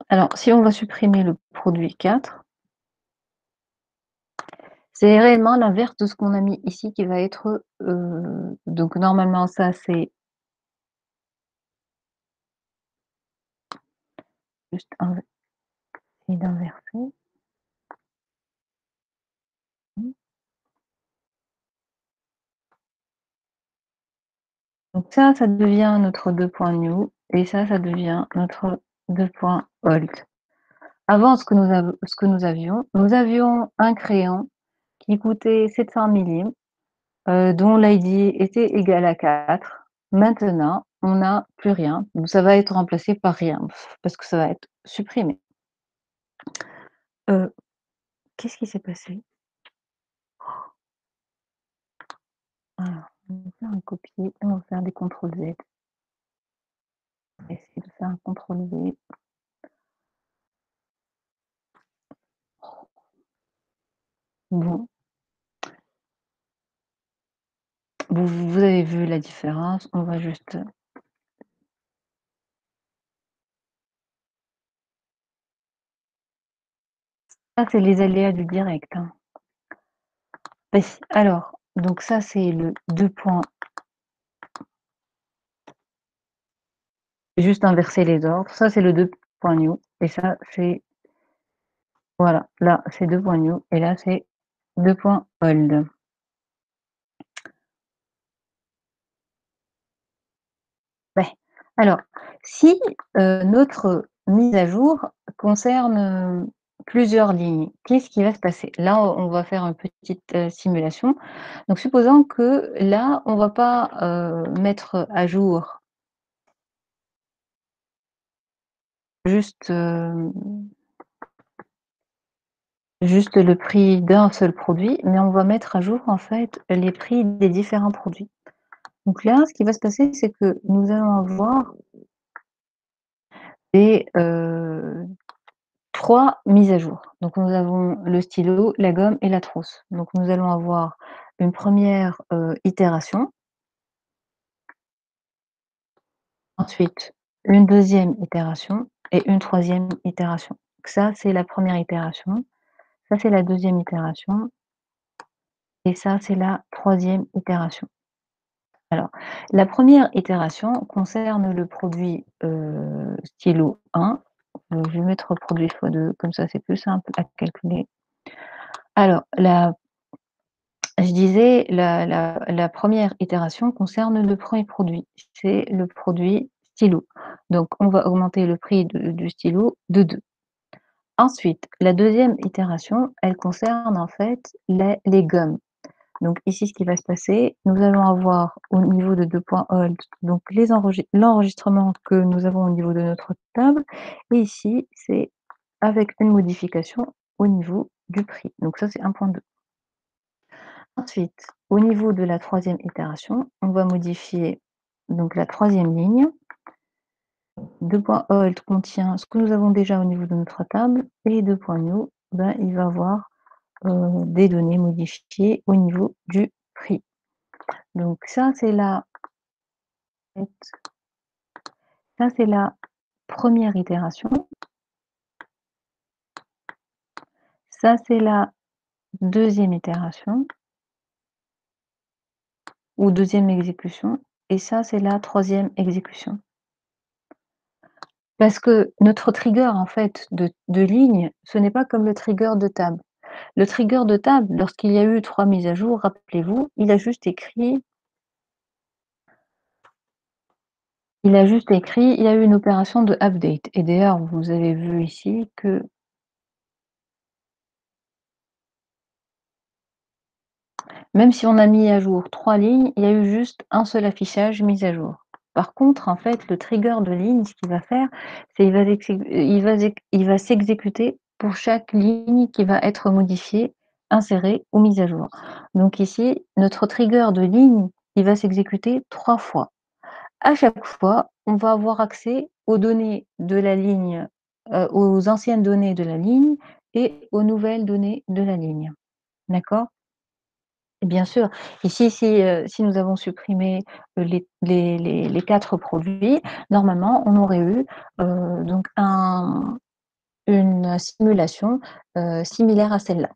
Alors, si on va supprimer le produit 4, c'est réellement l'inverse de ce qu'on a mis ici qui va être, donc normalement ça c'est juste essayer d'inverser. Mmh. Donc ça devient notre 2 points new et ça devient notre 2 points old. Avant ce que nous avions un crayon qui coûtait 700 millim, dont l'ID était égal à 4. Maintenant, on n'a plus rien, donc ça va être remplacé par rien, parce que ça va être supprimé. Heu, Qu'est-ce qui s'est passé? Alors, on va faire un copier et on va faire des contrôle Z. On va essayer de faire un contrôle V. Bon, vous avez vu la différence, on va juste ça c'est les aléas du direct, hein. Oui, alors, donc ça c'est le 2 points, juste inverser les ordres. Ça c'est le 2 points new et ça c'est voilà, là c'est 2 points new et là c'est 2 points old. Ouais. Alors, si, notre mise à jour concerne, plusieurs lignes, qu'est-ce qui va se passer? Là, on va faire une petite, simulation. Donc supposons que là, on va pas, mettre à jour juste, juste le prix d'un seul produit, mais on va mettre à jour, en fait, les prix des différents produits. Donc là, ce qui va se passer, c'est que nous allons avoir des, 3 mises à jour. Donc nous avons le stylo, la gomme et la trousse. Donc nous allons avoir une première, itération, ensuite une deuxième itération et une troisième itération. Donc ça, c'est la première itération, ça, c'est la deuxième itération et ça, c'est la troisième itération. Alors, la première itération concerne le produit, stylo 1. Je vais mettre produit fois 2, comme ça c'est plus simple à calculer. Alors je disais la 1re itération concerne le premier produit, c'est le produit stylo. Donc on va augmenter le prix du stylo de 2. Ensuite, la deuxième itération, elle concerne en fait les gommes. Donc ici, ce qui va se passer, nous allons avoir au niveau de 2 points old, donc l'enregistrement que nous avons au niveau de notre table et ici, c'est avec une modification au niveau du prix. Donc ça, c'est 1.2. Ensuite, au niveau de la troisième itération, on va modifier donc la troisième ligne. 2.old contient ce que nous avons déjà au niveau de notre table et 2.new, ben, il va avoir, des données modifiées au niveau du prix. Donc ça c'est la première itération. Ça c'est la deuxième itération ou deuxième exécution et ça c'est la troisième exécution. Parce que notre trigger en fait de ligne, ce n'est pas comme le trigger de table. Le trigger de table, lorsqu'il y a eu 3 mises à jour, rappelez-vous, il y a eu une opération de update et d'ailleurs vous avez vu ici que même si on a mis à jour 3 lignes, il y a eu juste un seul affichage mis à jour. Par contre, en fait, le trigger de ligne, ce qu'il va faire, c'est il va s'exécuter pour chaque ligne qui va être modifiée, insérée ou mise à jour. Donc ici, notre trigger de ligne, il va s'exécuter 3 fois. À chaque fois, on va avoir accès aux données de la ligne, aux anciennes données de la ligne et aux nouvelles données de la ligne. D'accord? Bien sûr, ici, si nous avons supprimé, les 4 produits, normalement, on aurait eu, donc une simulation, similaire à celle-là.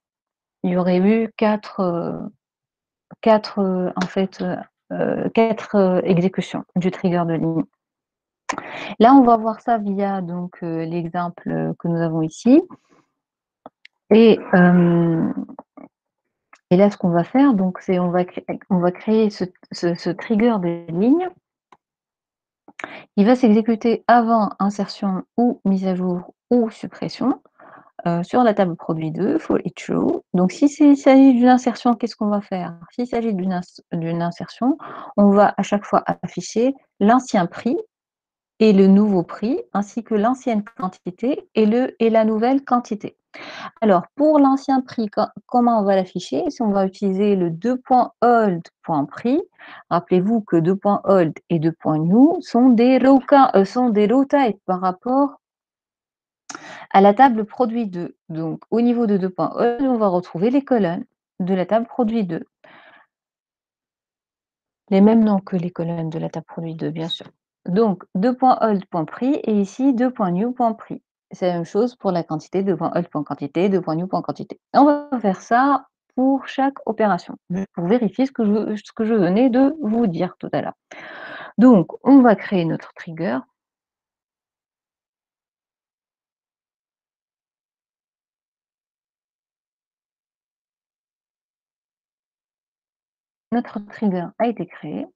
Il y aurait eu 4, en fait, 4, exécutions du trigger de ligne. Là, on va voir ça via donc, l'exemple, que nous avons ici et là, ce qu'on va faire donc, c'est on va créer ce trigger des lignes. Il va s'exécuter avant insertion ou mise à jour ou suppression, sur la table produit 2, for each row. Donc si il s'agit d'une insertion, qu'est-ce qu'on va faire? S'il s'agit d'une insertion, on va à chaque fois afficher l'ancien prix et le nouveau prix, ainsi que l'ancienne quantité et la nouvelle quantité. Alors, pour l'ancien prix, comment on va l'afficher? Si on va utiliser le 2.old.prix, rappelez-vous que 2.old et 2.new sont des row types par rapport à la table produit 2. Donc, au niveau de 2.old, on va retrouver les colonnes de la table produit 2. Les mêmes noms que les colonnes de la table produit 2, bien sûr. Donc, 2.old.prix et ici 2.new.prix. C'est la même chose pour la quantité, 2.old.quantité, 2.new.quantité. On va faire ça pour chaque opération, pour vérifier ce que je venais de vous dire tout à l'heure. Donc, on va créer notre trigger. Notre trigger a été créé.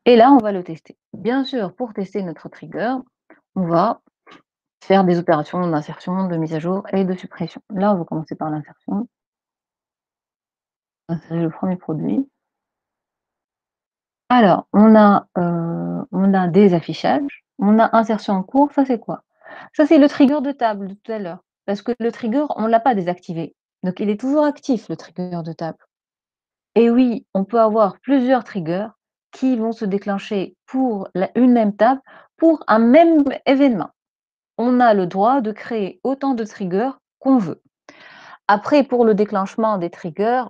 Et là, on va le tester. Bien sûr, pour tester notre trigger, on va faire des opérations d'insertion, de mise à jour et de suppression. Là, on va commencer par l'insertion. Insérer le premier produit. Alors, on a des affichages, on a insertion en cours, ça c'est quoi? Ça c'est le trigger de table de tout à l'heure, parce que le trigger, on ne l'a pas désactivé. Donc il est toujours actif le trigger de table. Et oui, on peut avoir plusieurs triggers qui vont se déclencher pour une même table, pour un même événement. On a le droit de créer autant de triggers qu'on veut. Après, pour le déclenchement des triggers,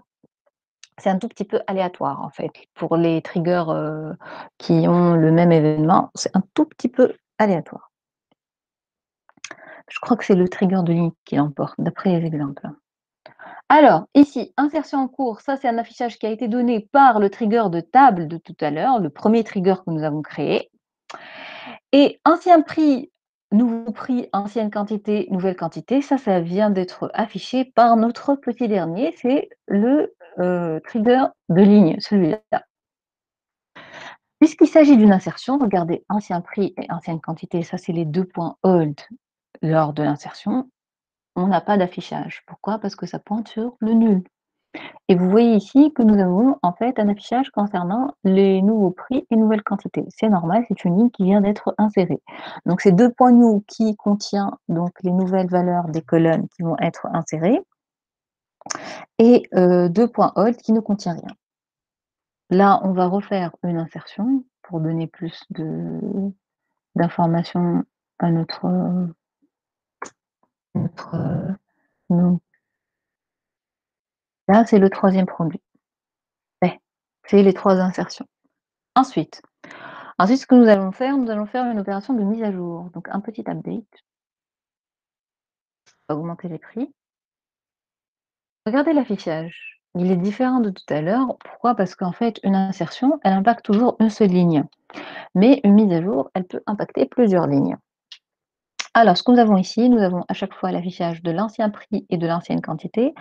c'est un tout petit peu aléatoire en fait. Pour les triggers, qui ont le même événement, c'est un tout petit peu aléatoire. Je crois que c'est le trigger de ligne qui l'emporte, d'après les exemples. Alors, ici, insertion en cours, ça c'est un affichage qui a été donné par le trigger de table de tout à l'heure, le premier trigger que nous avons créé. Et ancien prix, nouveau prix, ancienne quantité, nouvelle quantité, ça vient d'être affiché par notre petit dernier, c'est le, trigger de ligne, celui-là. Puisqu'il s'agit d'une insertion, regardez ancien prix et ancienne quantité, ça c'est les 2 points hold lors de l'insertion. On n'a pas d'affichage. Pourquoi? Parce que ça pointe sur le nul. Et vous voyez ici que nous avons en fait un affichage concernant les nouveaux prix et nouvelles quantités. C'est normal, c'est une ligne qui vient d'être insérée. Donc c'est 2 points new qui contient donc les nouvelles valeurs des colonnes qui vont être insérées et 2 points hold qui ne contient rien. Là, on va refaire une insertion pour donner plus d'informations à notre, donc là, c'est le troisième produit. Ouais, c'est les 3 insertions. Ensuite ce que nous allons faire une opération de mise à jour. Donc un petit update, augmenter les prix. Regardez l'affichage, il est différent de tout à l'heure. Pourquoi? Parce qu'en fait, une insertion, elle impacte toujours une seule ligne, mais une mise à jour, elle peut impacter plusieurs lignes. Alors, ce que nous avons ici, nous avons à chaque fois l'affichage de l'ancien prix et de l'ancienne quantité,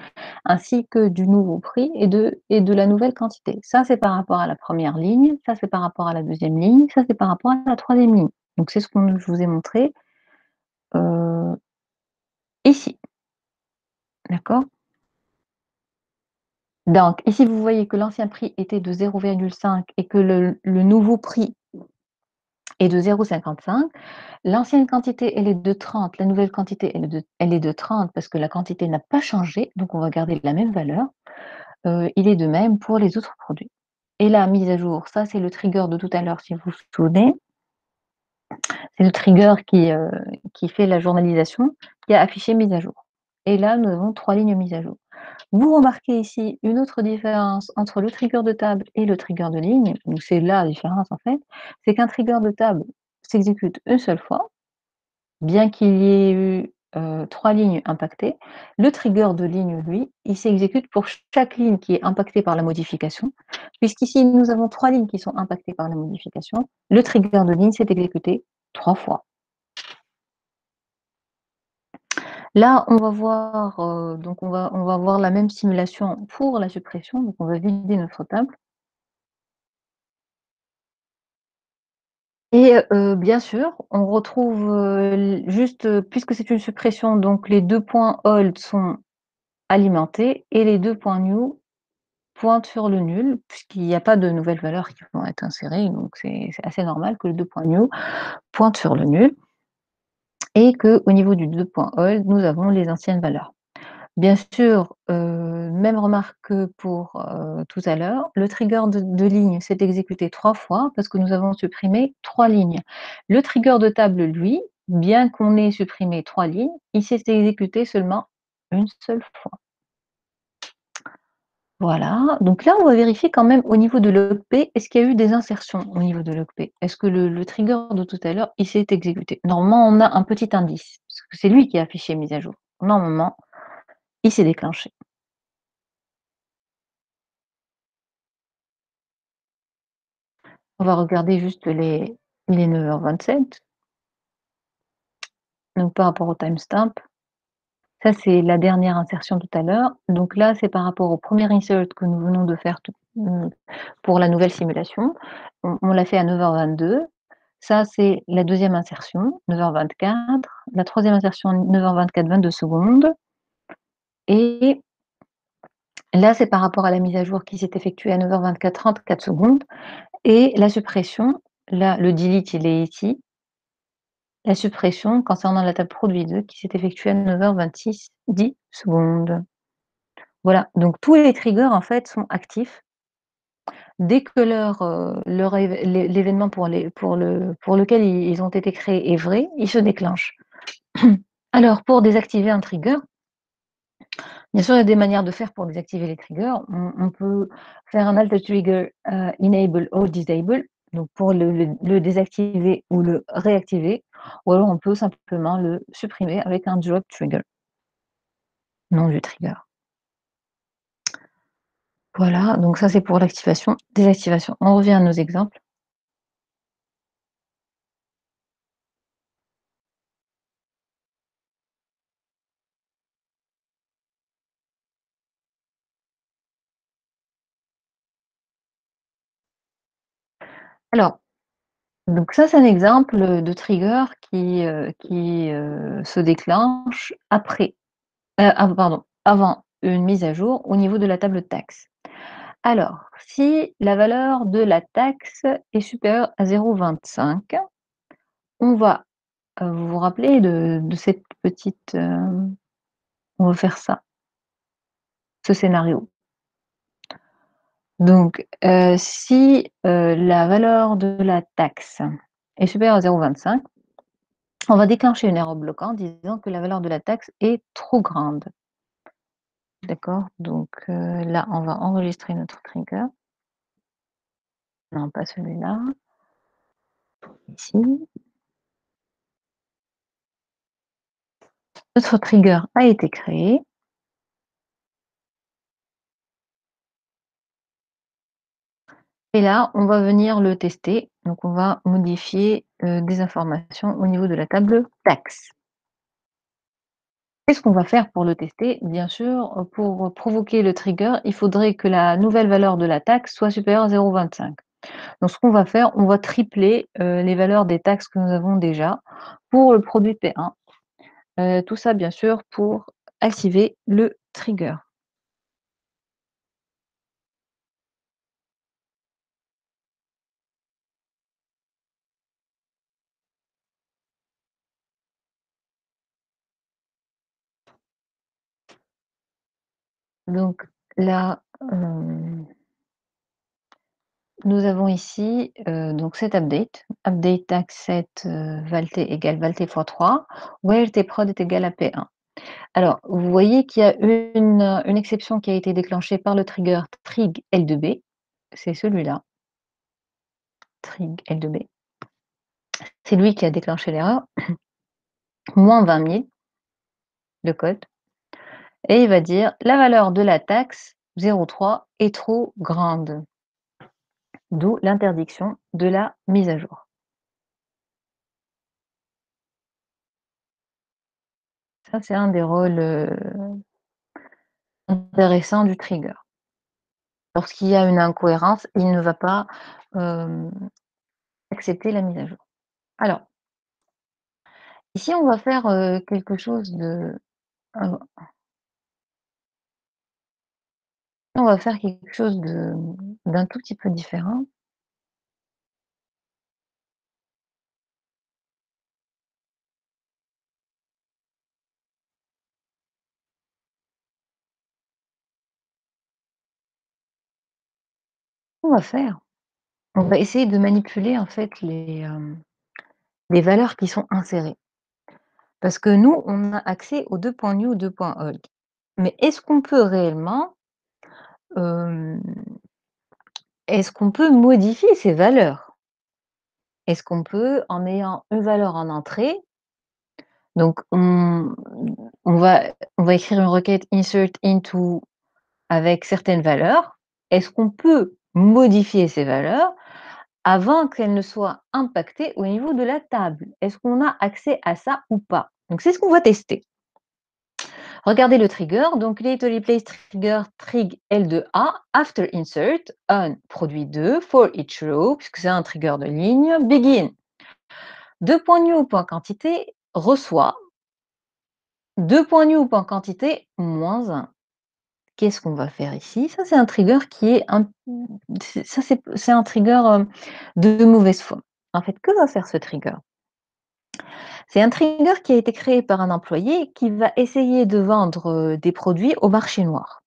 ainsi que du nouveau prix et de la nouvelle quantité. Ça, c'est par rapport à la première ligne, ça, c'est par rapport à la deuxième ligne, ça, c'est par rapport à la troisième ligne. Donc, c'est ce que je vous ai montré ici. D'accord? Donc, ici, vous voyez que l'ancien prix était de 0,5 et que le nouveau prix est de 0,55. L'ancienne quantité, elle est de 30, la nouvelle quantité, elle est de 30 parce que la quantité n'a pas changé, donc on va garder la même valeur. Il est de même pour les autres produits. Et la mise à jour, ça c'est le trigger de tout à l'heure si vous vous souvenez. C'est le trigger qui fait la journalisation, qui a affiché mise à jour. Et là, nous avons 3 lignes mises à jour. Vous remarquez ici une autre différence entre le trigger de table et le trigger de ligne, donc c'est la différence en fait, c'est qu'un trigger de table s'exécute une seule fois, bien qu'il y ait eu 3 lignes impactées. Le trigger de ligne, lui, il s'exécute pour chaque ligne qui est impactée par la modification. Puisqu'ici, nous avons 3 lignes qui sont impactées par la modification, le trigger de ligne s'est exécuté 3 fois. Là, on va voir, donc on va voir la même simulation pour la suppression. Donc on va vider notre table et bien sûr, on retrouve, juste, puisque c'est une suppression, donc les 2 points old sont alimentés et les 2 points new pointent sur le nul, puisqu'il n'y a pas de nouvelles valeurs qui vont être insérées, donc c'est assez normal que les 2 points new pointent sur le nul et qu'au niveau du 2 points old, nous avons les anciennes valeurs. Bien sûr, même remarque que pour, tout à l'heure, le trigger de ligne s'est exécuté 3 fois parce que nous avons supprimé 3 lignes. Le trigger de table, lui, bien qu'on ait supprimé 3 lignes, il s'est exécuté seulement une seule fois. Voilà, donc là, on va vérifier quand même au niveau de l'OP, est-ce qu'il y a eu des insertions au niveau de l'OP? Est-ce que le trigger de tout à l'heure, il s'est exécuté? Normalement, on a un petit indice, parce que c'est lui qui a affiché mise à jour. Normalement, il s'est déclenché. On va regarder juste les 9h27, donc par rapport au timestamp. Ça, c'est la dernière insertion tout à l'heure. Donc là, c'est par rapport au premier insert que nous venons de faire pour la nouvelle simulation. On l'a fait à 9h22. Ça, c'est la deuxième insertion, 9h24. La troisième insertion, 9h24, 22 secondes. Et là, c'est par rapport à la mise à jour qui s'est effectuée à 9h24, 34 secondes. Et la suppression, là, le delete, il est ici. La suppression concernant la table produit 2 qui s'est effectuée à 9h26, 10 secondes. Voilà, donc tous les triggers en fait sont actifs. Dès que l'événement pour lequel ils ont été créés est vrai, ils se déclenchent. Alors pour désactiver un trigger, bien sûr il y a des manières de faire pour désactiver les triggers. On peut faire un alt trigger enable or disable, donc pour le désactiver ou le réactiver, ou alors on peut simplement le supprimer avec un drop trigger, nom du trigger. Voilà, donc ça c'est pour l'activation, désactivation. On revient à nos exemples. Alors, donc ça c'est un exemple de trigger qui se déclenche après, pardon, avant une mise à jour au niveau de la table de taxe. Alors, si la valeur de la taxe est supérieure à 0,25, on va, vous vous rappelez de cette petite, on va faire ça, ce scénario. Donc, si, la valeur de la taxe est supérieure à 0,25, on va déclencher une erreur bloquante disant que la valeur de la taxe est trop grande. D'accord? Donc, là, on va enregistrer notre trigger. Non, pas celui-là, ici. Notre trigger a été créé et là, on va venir le tester. Donc, on va modifier, des informations au niveau de la table taxe. Qu'est-ce qu'on va faire pour le tester? Bien sûr, pour provoquer le trigger, il faudrait que la nouvelle valeur de la taxe soit supérieure à 0,25. Donc ce qu'on va faire, on va tripler, les valeurs des taxes que nous avons déjà pour le produit P1. Tout ça bien sûr pour activer le trigger. Donc là, nous avons ici, donc cet update. Update accept, val t égale val t fois 3, where t prod est égal à P1. Alors, vous voyez qu'il y a une exception qui a été déclenchée par le trigger trig L2B. C'est celui-là, trig L2B. C'est lui qui a déclenché l'erreur, moins 20 000, le code. Et il va dire la valeur de la taxe 0,3 est trop grande. D'où l'interdiction de la mise à jour. Ça, c'est un des rôles intéressants du trigger. Lorsqu'il y a une incohérence, il ne va pas euh, accepter la mise à jour. Alors, ici, on va faire quelque chose euh, on va faire quelque chose d'un tout petit peu différent. On va faire, on va essayer de manipuler en fait les valeurs qui sont insérées. Parce que nous, on a accès aux 2.new, 2.old. Mais est-ce qu'on peut réellement, euh, est-ce qu'on peut modifier ces valeurs? Est-ce qu'on peut, en ayant une valeur en entrée, donc on va, on va écrire une requête insert into avec certaines valeurs, est-ce qu'on peut modifier ces valeurs avant qu'elles ne soient impactées au niveau de la table? Est-ce qu'on a accès à ça ou pas? Donc c'est ce qu'on va tester. Regardez le trigger, donc Create Replace Trigger trig L2A after insert on produit 2 for each row, puisque c'est un trigger de ligne, begin. 2.new.quantité reçoit 2.new.quantité moins 1. Qu'est-ce qu'on va faire ici? Ça, c'est un trigger qui est c'est un trigger de mauvaise foi. En fait, que va faire ce trigger? C'est un trigger qui a été créé par un employé qui va essayer de vendre des produits au marché noir.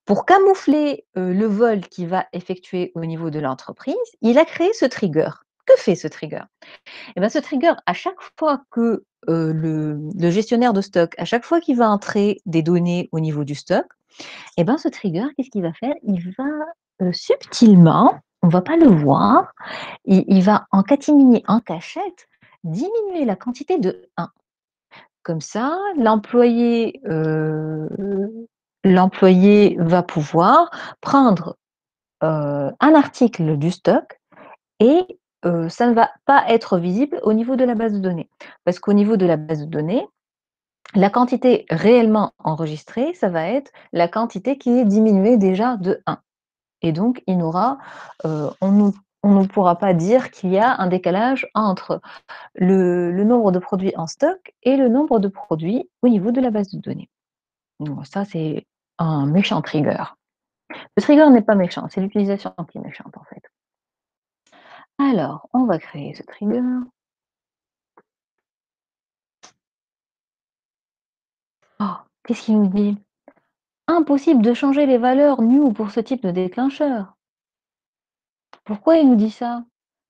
Pour camoufler le vol qu'il va effectuer au niveau de l'entreprise, il a créé ce trigger. Que fait ce trigger? Eh ben, ce trigger, à chaque fois que le gestionnaire de stock, à chaque fois qu'il va entrer des données au niveau du stock, eh ben, ce trigger, qu'est-ce qu'il va faire? Il va subtilement, on ne va pas le voir, il va en catimini, en cachette, diminuer la quantité de 1. Comme ça, l'employé va pouvoir prendre un article du stock et ça ne va pas être visible au niveau de la base de données. Parce qu'au niveau de la base de données, la quantité réellement enregistrée, ça va être la quantité qui est diminuée déjà de 1. Et donc, on ne pourra pas dire qu'il y a un décalage entre le nombre de produits en stock et le nombre de produits au niveau de la base de données. Donc ça, c'est un méchant trigger. Le trigger n'est pas méchant, c'est l'utilisation qui est méchante en fait. Alors, on va créer ce trigger. Oh, qu'est-ce qu'il nous dit? Impossible de changer les valeurs new pour ce type de déclencheur. Pourquoi il nous dit ça?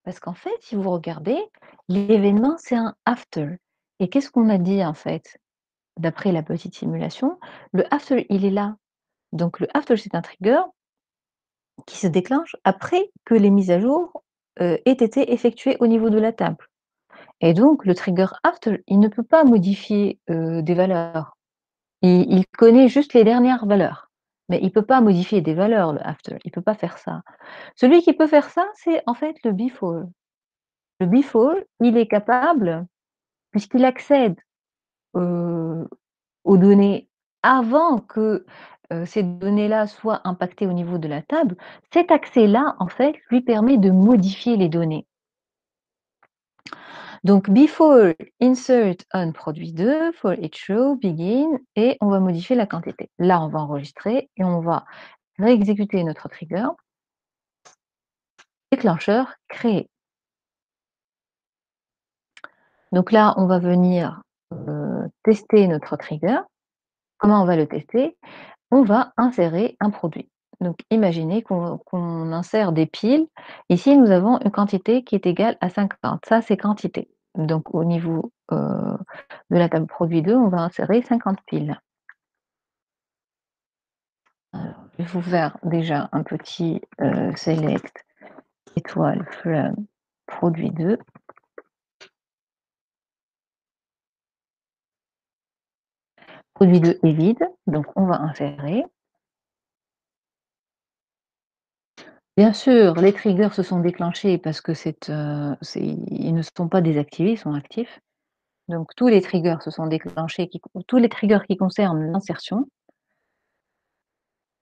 Parce qu'en fait, si vous regardez, l'événement, c'est un after. Et qu'est-ce qu'on a dit en fait? D'après la petite simulation, le after, il est là. Donc le after, c'est un trigger qui se déclenche après que les mises à jour aient été effectuées au niveau de la table. Et donc le trigger after, il ne peut pas modifier des valeurs. Il connaît juste les dernières valeurs. Mais il ne peut pas modifier des valeurs, le after. Il ne peut pas faire ça. Celui qui peut faire ça, c'est en fait le before. Le before, il est capable, puisqu'il accède euh, aux données avant que ces données-là soient impactées au niveau de la table, cet accès-là, en fait, lui permet de modifier les données. Donc, before insert on produit 2, for each row, begin, et on va modifier la quantité. Là, on va enregistrer et on va réexécuter notre trigger. Déclencheur créé. Donc là, on va venir tester notre trigger. Comment on va le tester? On va insérer un produit. Donc imaginez qu'on insère des piles. Ici, nous avons une quantité qui est égale à 50. Ça, c'est quantité. Donc au niveau, de la table produit 2, on va insérer 50 piles. Alors, je vais vous faire déjà un petit, select étoile from produit 2. Produit 2 est vide, donc on va insérer. Bien sûr, les triggers se sont déclenchés parce que ils ne sont pas désactivés, ils sont actifs. Donc tous les triggers se sont déclenchés, tous les triggers qui concernent l'insertion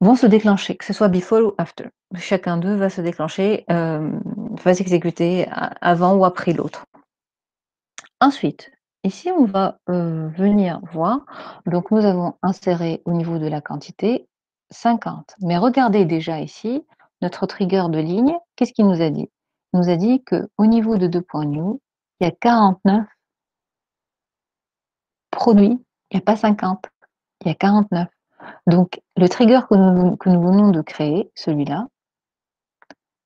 vont se déclencher, que ce soit before ou after. Chacun d'eux va se déclencher, va s'exécuter avant ou après l'autre. Ensuite, ici on va venir voir, donc nous avons inséré au niveau de la quantité 50. Mais regardez déjà ici, notre trigger de ligne, qu'est-ce qu'il nous a dit? Il nous a dit qu'au niveau de 2.new, il y a 49 produits, il n'y a pas 50, il y a 49. Donc, le trigger que nous venons de créer, celui-là,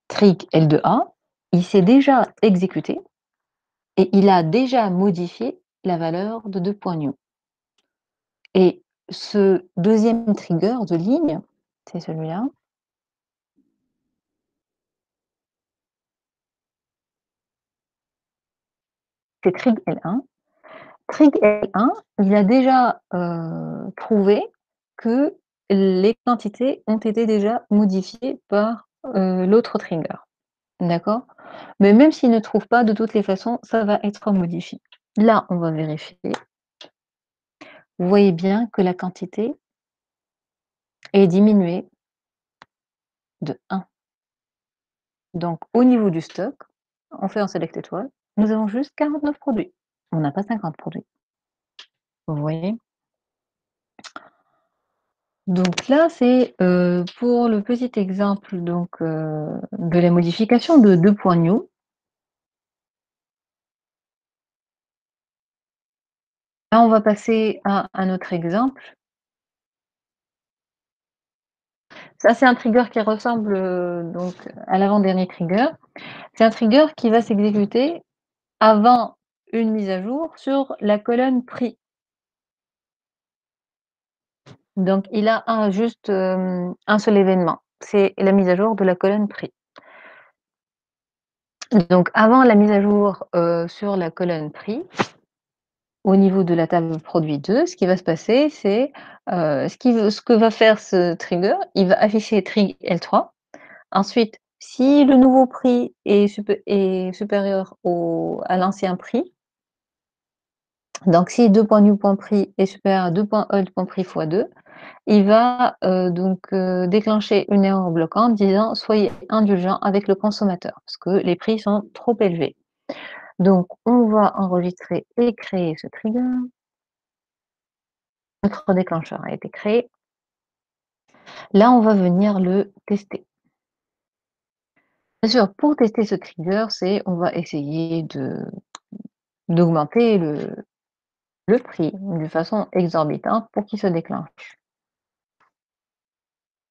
trig L2A, il s'est déjà exécuté et il a déjà modifié la valeur de 2.new. Et ce deuxième trigger de ligne, c'est celui-là. C'est trig L1. Trig L1, il a déjà prouvé que les quantités ont été déjà modifiées par l'autre trigger. D'accord? Mais même s'il ne trouve pas, de toutes les façons, ça va être modifié. Là, on va vérifier. Vous voyez bien que la quantité est diminuée de 1. Donc, au niveau du stock, on fait un select étoile, nous avons juste 49 produits. On n'a pas 50 produits. Vous voyez? Donc là, c'est pour le petit exemple donc, de la modification de 2.new. Là, on va passer à un autre exemple. Ça, c'est un trigger qui ressemble donc à l'avant-dernier trigger. C'est un trigger qui va s'exécuter avant une mise à jour sur la colonne prix. Donc il a juste un seul événement, c'est la mise à jour de la colonne prix. Donc avant la mise à jour sur la colonne prix, au niveau de la table produit 2, ce qui va se passer, c'est ce que va faire ce trigger, il va afficher trig L3. Ensuite, si le nouveau prix est supérieur à l'ancien prix, donc si 2.new.prix est supérieur à 2.old.prix x 2, il va donc déclencher une erreur bloquante disant soyez indulgent avec le consommateur parce que les prix sont trop élevés. Donc on va enregistrer et créer ce trigger. Notre déclencheur a été créé. Là, on va venir le tester. Bien sûr, pour tester ce trigger, on va essayer d'augmenter le prix de façon exorbitante pour qu'il se déclenche.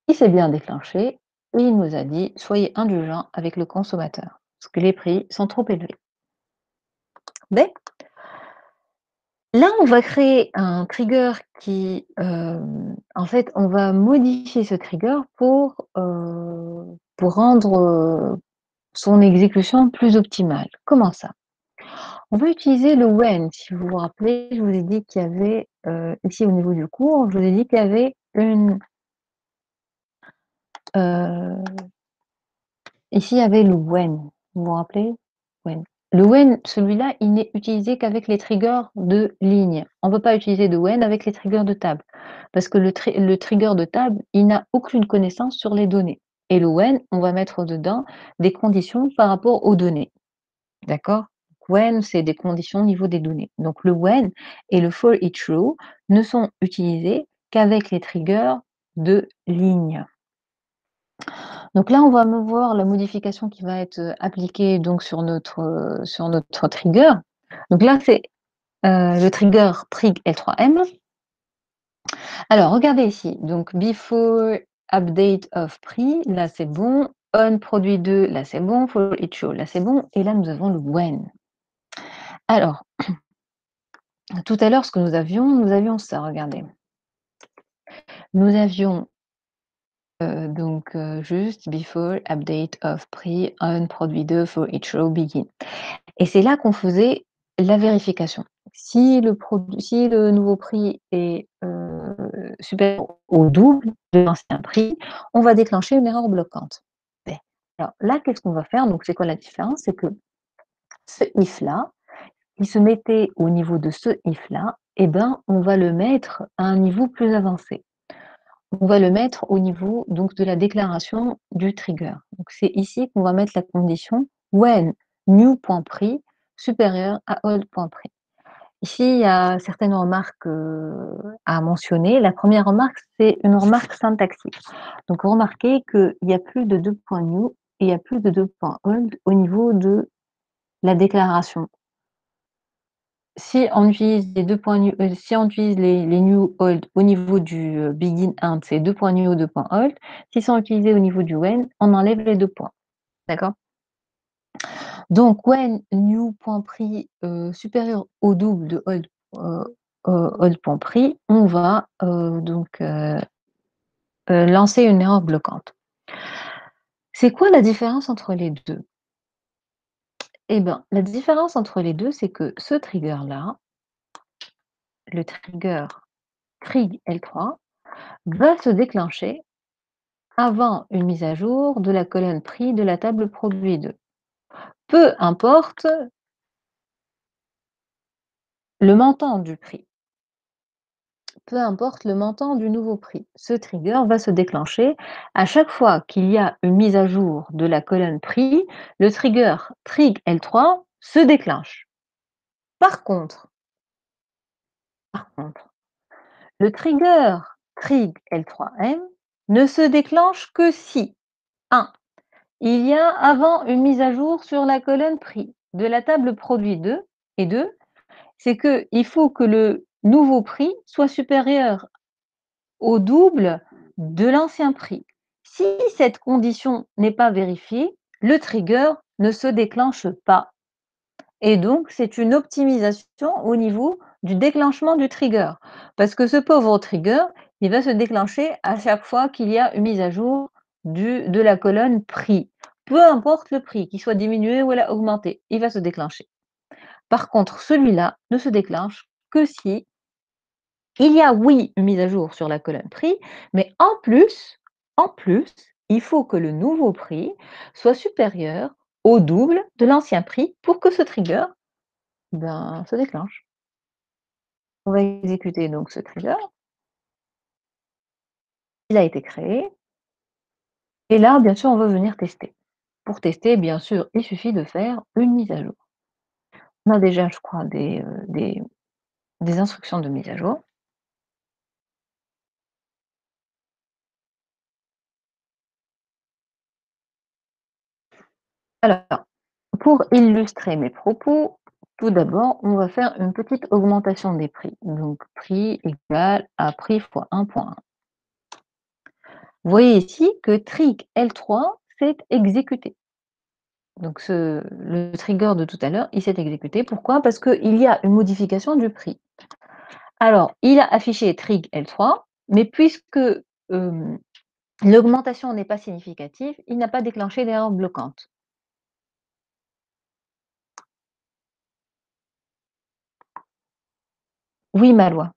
Il s'est bien déclenché et il nous a dit soyez indulgent avec le consommateur parce que les prix sont trop élevés. Mais là, on va créer un trigger qui, en fait, on va modifier ce trigger pour rendre son exécution plus optimale. Comment ça? On va utiliser le when. Si vous vous rappelez, je vous ai dit qu'il y avait, ici au niveau du cours, je vous ai dit qu'il y avait euh, ici il y avait le when. Vous vous rappelez? When. Le when, celui-là, il n'est utilisé qu'avec les triggers de ligne. On ne peut pas utiliser de when avec les triggers de table. Parce que le trigger de table, il n'a aucune connaissance sur les données. Et le when, on va mettre dedans des conditions par rapport aux données. D'accord? When, c'est des conditions au niveau des données. Donc le when et le for each row ne sont utilisés qu'avec les triggers de ligne. Donc là, on va me voir la modification qui va être appliquée donc sur notre trigger. Donc là, c'est le trigger trig L3M. Alors regardez ici, donc before update of prix, là c'est bon. On produit 2, là c'est bon. For each show, là c'est bon. Et là nous avons le when. Alors, tout à l'heure, ce que nous avions ça, regardez. Nous avions juste before update of prix on produit 2 for each row begin. Et c'est là qu'on faisait la vérification. Si le nouveau prix est supérieur au double de l'ancien prix, on va déclencher une erreur bloquante. Beh, alors là, qu'est-ce qu'on va faire? Donc, c'est quoi la différence? C'est que ce if-là, qui se mettait au niveau de ce if-là, eh ben, on va le mettre à un niveau plus avancé. On va le mettre au niveau donc de la déclaration du trigger. Donc c'est ici qu'on va mettre la condition when new.prix supérieur à old.prix. Ici, il y a certaines remarques à mentionner. La première remarque, c'est une remarque syntaxique. Donc remarquez qu'il y a plus de 2 points new et il y a plus de 2 points old au niveau de la déclaration. Si on utilise les 2 points new, si on utilise les new old au niveau du begin and, c'est 2 points new, 2 points old. S'ils sont utilisés au niveau du when, on enlève les 2 points. D'accord? Donc when new.prix supérieur au double de old.prix, on va lancer une erreur bloquante. C'est quoi la différence entre les deux? Eh ben, la différence entre les deux, c'est que ce trigger-là, le trigger trig L3, va se déclencher avant une mise à jour de la colonne prix de la table produit 2. Peu importe le montant du prix, peu importe le montant du nouveau prix. Ce trigger va se déclencher à chaque fois qu'il y a une mise à jour de la colonne prix, le trigger trig L3 se déclenche. Par contre, le trigger trig L3M ne se déclenche que si 1. Il y a avant une mise à jour sur la colonne prix de la table produit 2 et 2, c'est qu'il faut que le nouveau prix soit supérieur au double de l'ancien prix. Si cette condition n'est pas vérifiée, le trigger ne se déclenche pas. Et donc, c'est une optimisation au niveau du déclenchement du trigger. Parce que ce pauvre trigger, il va se déclencher à chaque fois qu'il y a une mise à jour de la colonne prix. Peu importe le prix, qu'il soit diminué ou augmenté, il va se déclencher. Par contre, celui-là ne se déclenche que si il y a, oui, une mise à jour sur la colonne prix, mais en plus, il faut que le nouveau prix soit supérieur au double de l'ancien prix pour que ce trigger se déclenche. On va exécuter donc ce trigger. Il a été créé. Et là, bien sûr, on va venir tester. Pour tester, bien sûr, il suffit de faire une mise à jour. On a déjà, je crois, des instructions de mise à jour. Alors, pour illustrer mes propos, tout d'abord, on va faire une petite augmentation des prix. Donc, prix égal à prix fois 1.1. Vous voyez ici que trig L3 s'est exécuté. Donc, le trigger de tout à l'heure, il s'est exécuté. Pourquoi? Parce qu'il y a une modification du prix. Alors, il a affiché trig L3, mais puisque l'augmentation n'est pas significative, il n'a pas déclenché d'erreur bloquante. Oui, Maloua.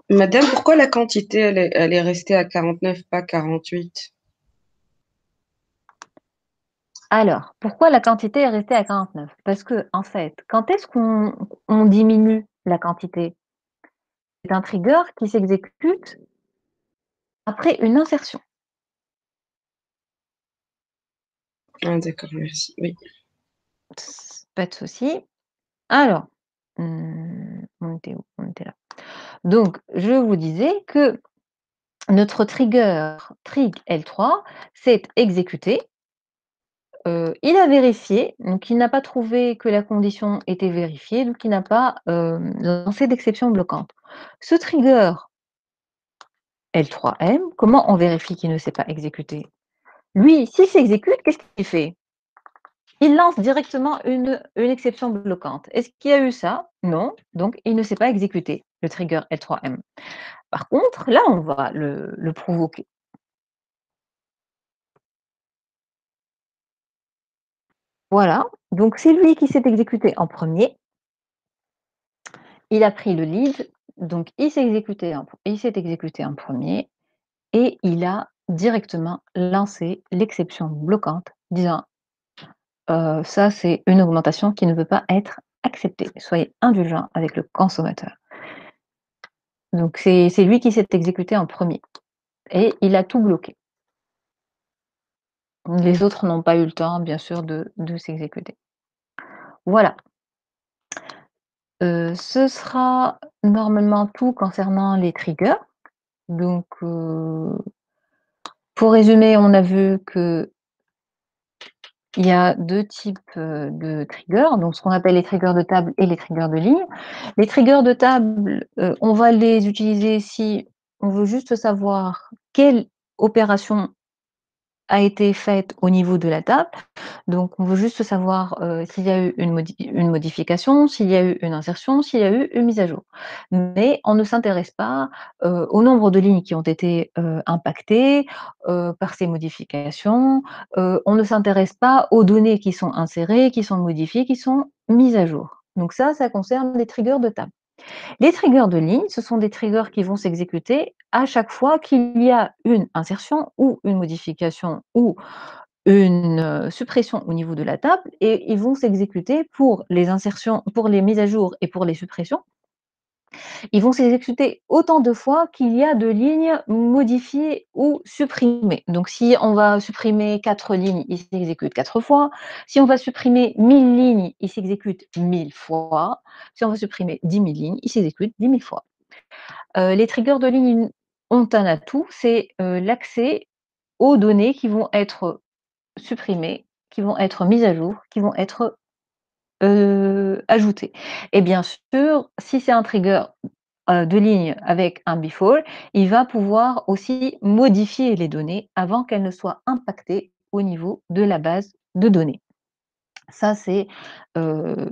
Madame, pourquoi la quantité, elle est restée à 49, pas 48? Alors, pourquoi la quantité est restée à 49? Parce que, en fait, quand est-ce qu'on diminue la quantité? C'est un trigger qui s'exécute après une insertion. Ah, d'accord, merci. Oui. Pas de souci. Alors, on était où? On était là. Donc, je vous disais que notre trigger trig L3 s'est exécuté il a vérifié, donc il n'a pas trouvé que la condition était vérifiée, donc il n'a pas, lancé d'exception bloquante. Ce trigger L3M, comment on vérifie qu'il ne s'est pas exécuté? Lui, s'il s'exécute, qu'est-ce qu'il fait? Il lance directement une exception bloquante. Est-ce qu'il y a eu ça? Non, donc il ne s'est pas exécuté, le trigger L3M. Par contre, là, on va le provoquer. Voilà, donc c'est lui qui s'est exécuté en premier. Il a pris le lead, donc il s'est exécuté en premier et il a directement lancé l'exception bloquante, disant: Ça, c'est une augmentation qui ne peut pas être acceptée. Soyez indulgents avec le consommateur». Donc c'est lui qui s'est exécuté en premier et il a tout bloqué. Les autres n'ont pas eu le temps, bien sûr, de s'exécuter. Voilà, ce sera normalement tout concernant les triggers. Donc, pour résumer, on a vu qu'il y a 2 types, de triggers, donc ce qu'on appelle les triggers de table et les triggers de ligne. Les triggers de table, on va les utiliser si on veut juste savoir quelle opération a été faite au niveau de la table. Donc on veut juste savoir, s'il y a eu une modification, s'il y a eu une insertion, s'il y a eu une mise à jour. Mais on ne s'intéresse pas, au nombre de lignes qui ont été, impactées, par ces modifications. On ne s'intéresse pas aux données qui sont insérées, qui sont modifiées, qui sont mises à jour. Donc ça concerne les triggers de table. Les triggers de ligne, ce sont des triggers qui vont s'exécuter à chaque fois qu'il y a une insertion ou une modification ou une, suppression au niveau de la table et ils vont s'exécuter pour les insertions, pour les mises à jour et pour les suppressions. Ils vont s'exécuter autant de fois qu'il y a de lignes modifiées ou supprimées. Donc si on va supprimer 4 lignes, il s'exécute 4 fois. Si on va supprimer 1000 lignes, il s'exécute 1000 fois. Si on va supprimer 10 000 lignes, il s'exécute 10 000 fois. Les triggers de ligne ont un atout, c'est, l'accès aux données qui vont être supprimées, qui vont être mises à jour, qui vont être, ajoutées et bien sûr, si c'est un trigger, de ligne avec un before, il va pouvoir aussi modifier les données avant qu'elles ne soient impactées au niveau de la base de données. Ça, c'est, heu,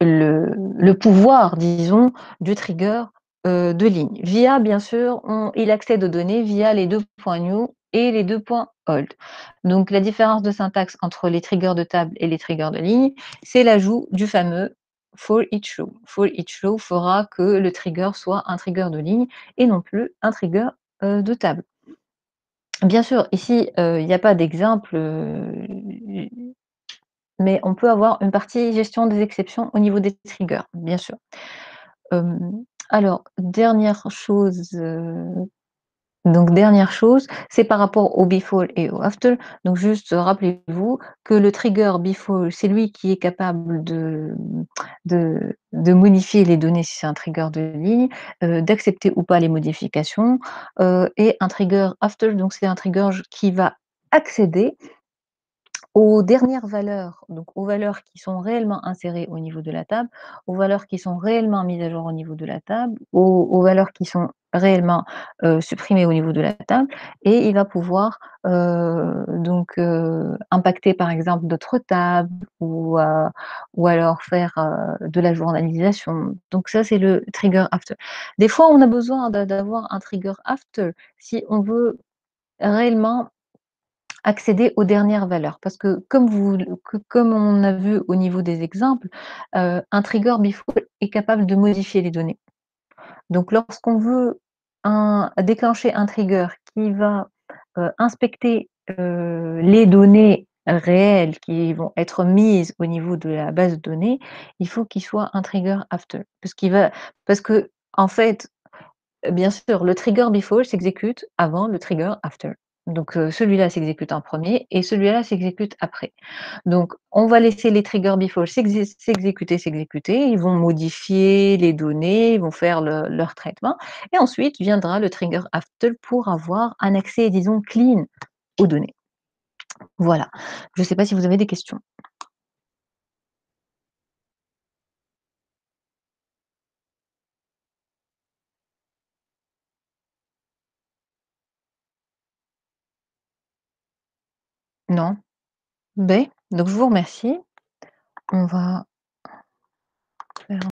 le pouvoir, disons, du trigger, de ligne. Via, bien sûr, il accède aux données via les 2 points new et les 2 points old. Donc la différence de syntaxe entre les triggers de table et les triggers de ligne, c'est l'ajout du fameux for each row. For each row fera que le trigger soit un trigger de ligne et non plus un trigger, de table. Bien sûr, ici, il n'y a pas d'exemple, mais on peut avoir une partie gestion des exceptions au niveau des triggers, bien sûr. Alors dernière chose, c'est par rapport au before et au after. Donc juste rappelez-vous que le trigger before, c'est lui qui est capable de modifier les données si c'est un trigger de ligne, d'accepter ou pas les modifications, et un trigger after, donc c'est un trigger qui va accéder aux dernières valeurs, donc aux valeurs qui sont réellement insérées au niveau de la table, aux valeurs qui sont réellement mises à jour au niveau de la table, aux valeurs qui sont réellement, supprimées au niveau de la table et il va pouvoir, impacter par exemple d'autres tables ou alors faire, de la journalisation. Donc ça, c'est le trigger after. Des fois, on a besoin d'avoir un trigger after si on veut réellement accéder aux dernières valeurs parce que comme on a vu au niveau des exemples, un trigger before est capable de modifier les données. Donc lorsqu'on veut déclencher un trigger qui va, inspecter, les données réelles qui vont être mises au niveau de la base de données, il faut qu'il soit un trigger after. Parce qu'en fait, bien sûr, le trigger before s'exécute avant le trigger after. Donc, celui-là s'exécute en premier et celui-là s'exécute après. Donc, on va laisser les triggers before s'exécuter. Ils vont modifier les données, ils vont faire leur traitement et ensuite viendra le trigger after pour avoir un accès, disons, clean aux données. Voilà. Je sais pas si vous avez des questions? Non? Ben Donc je vous remercie. On va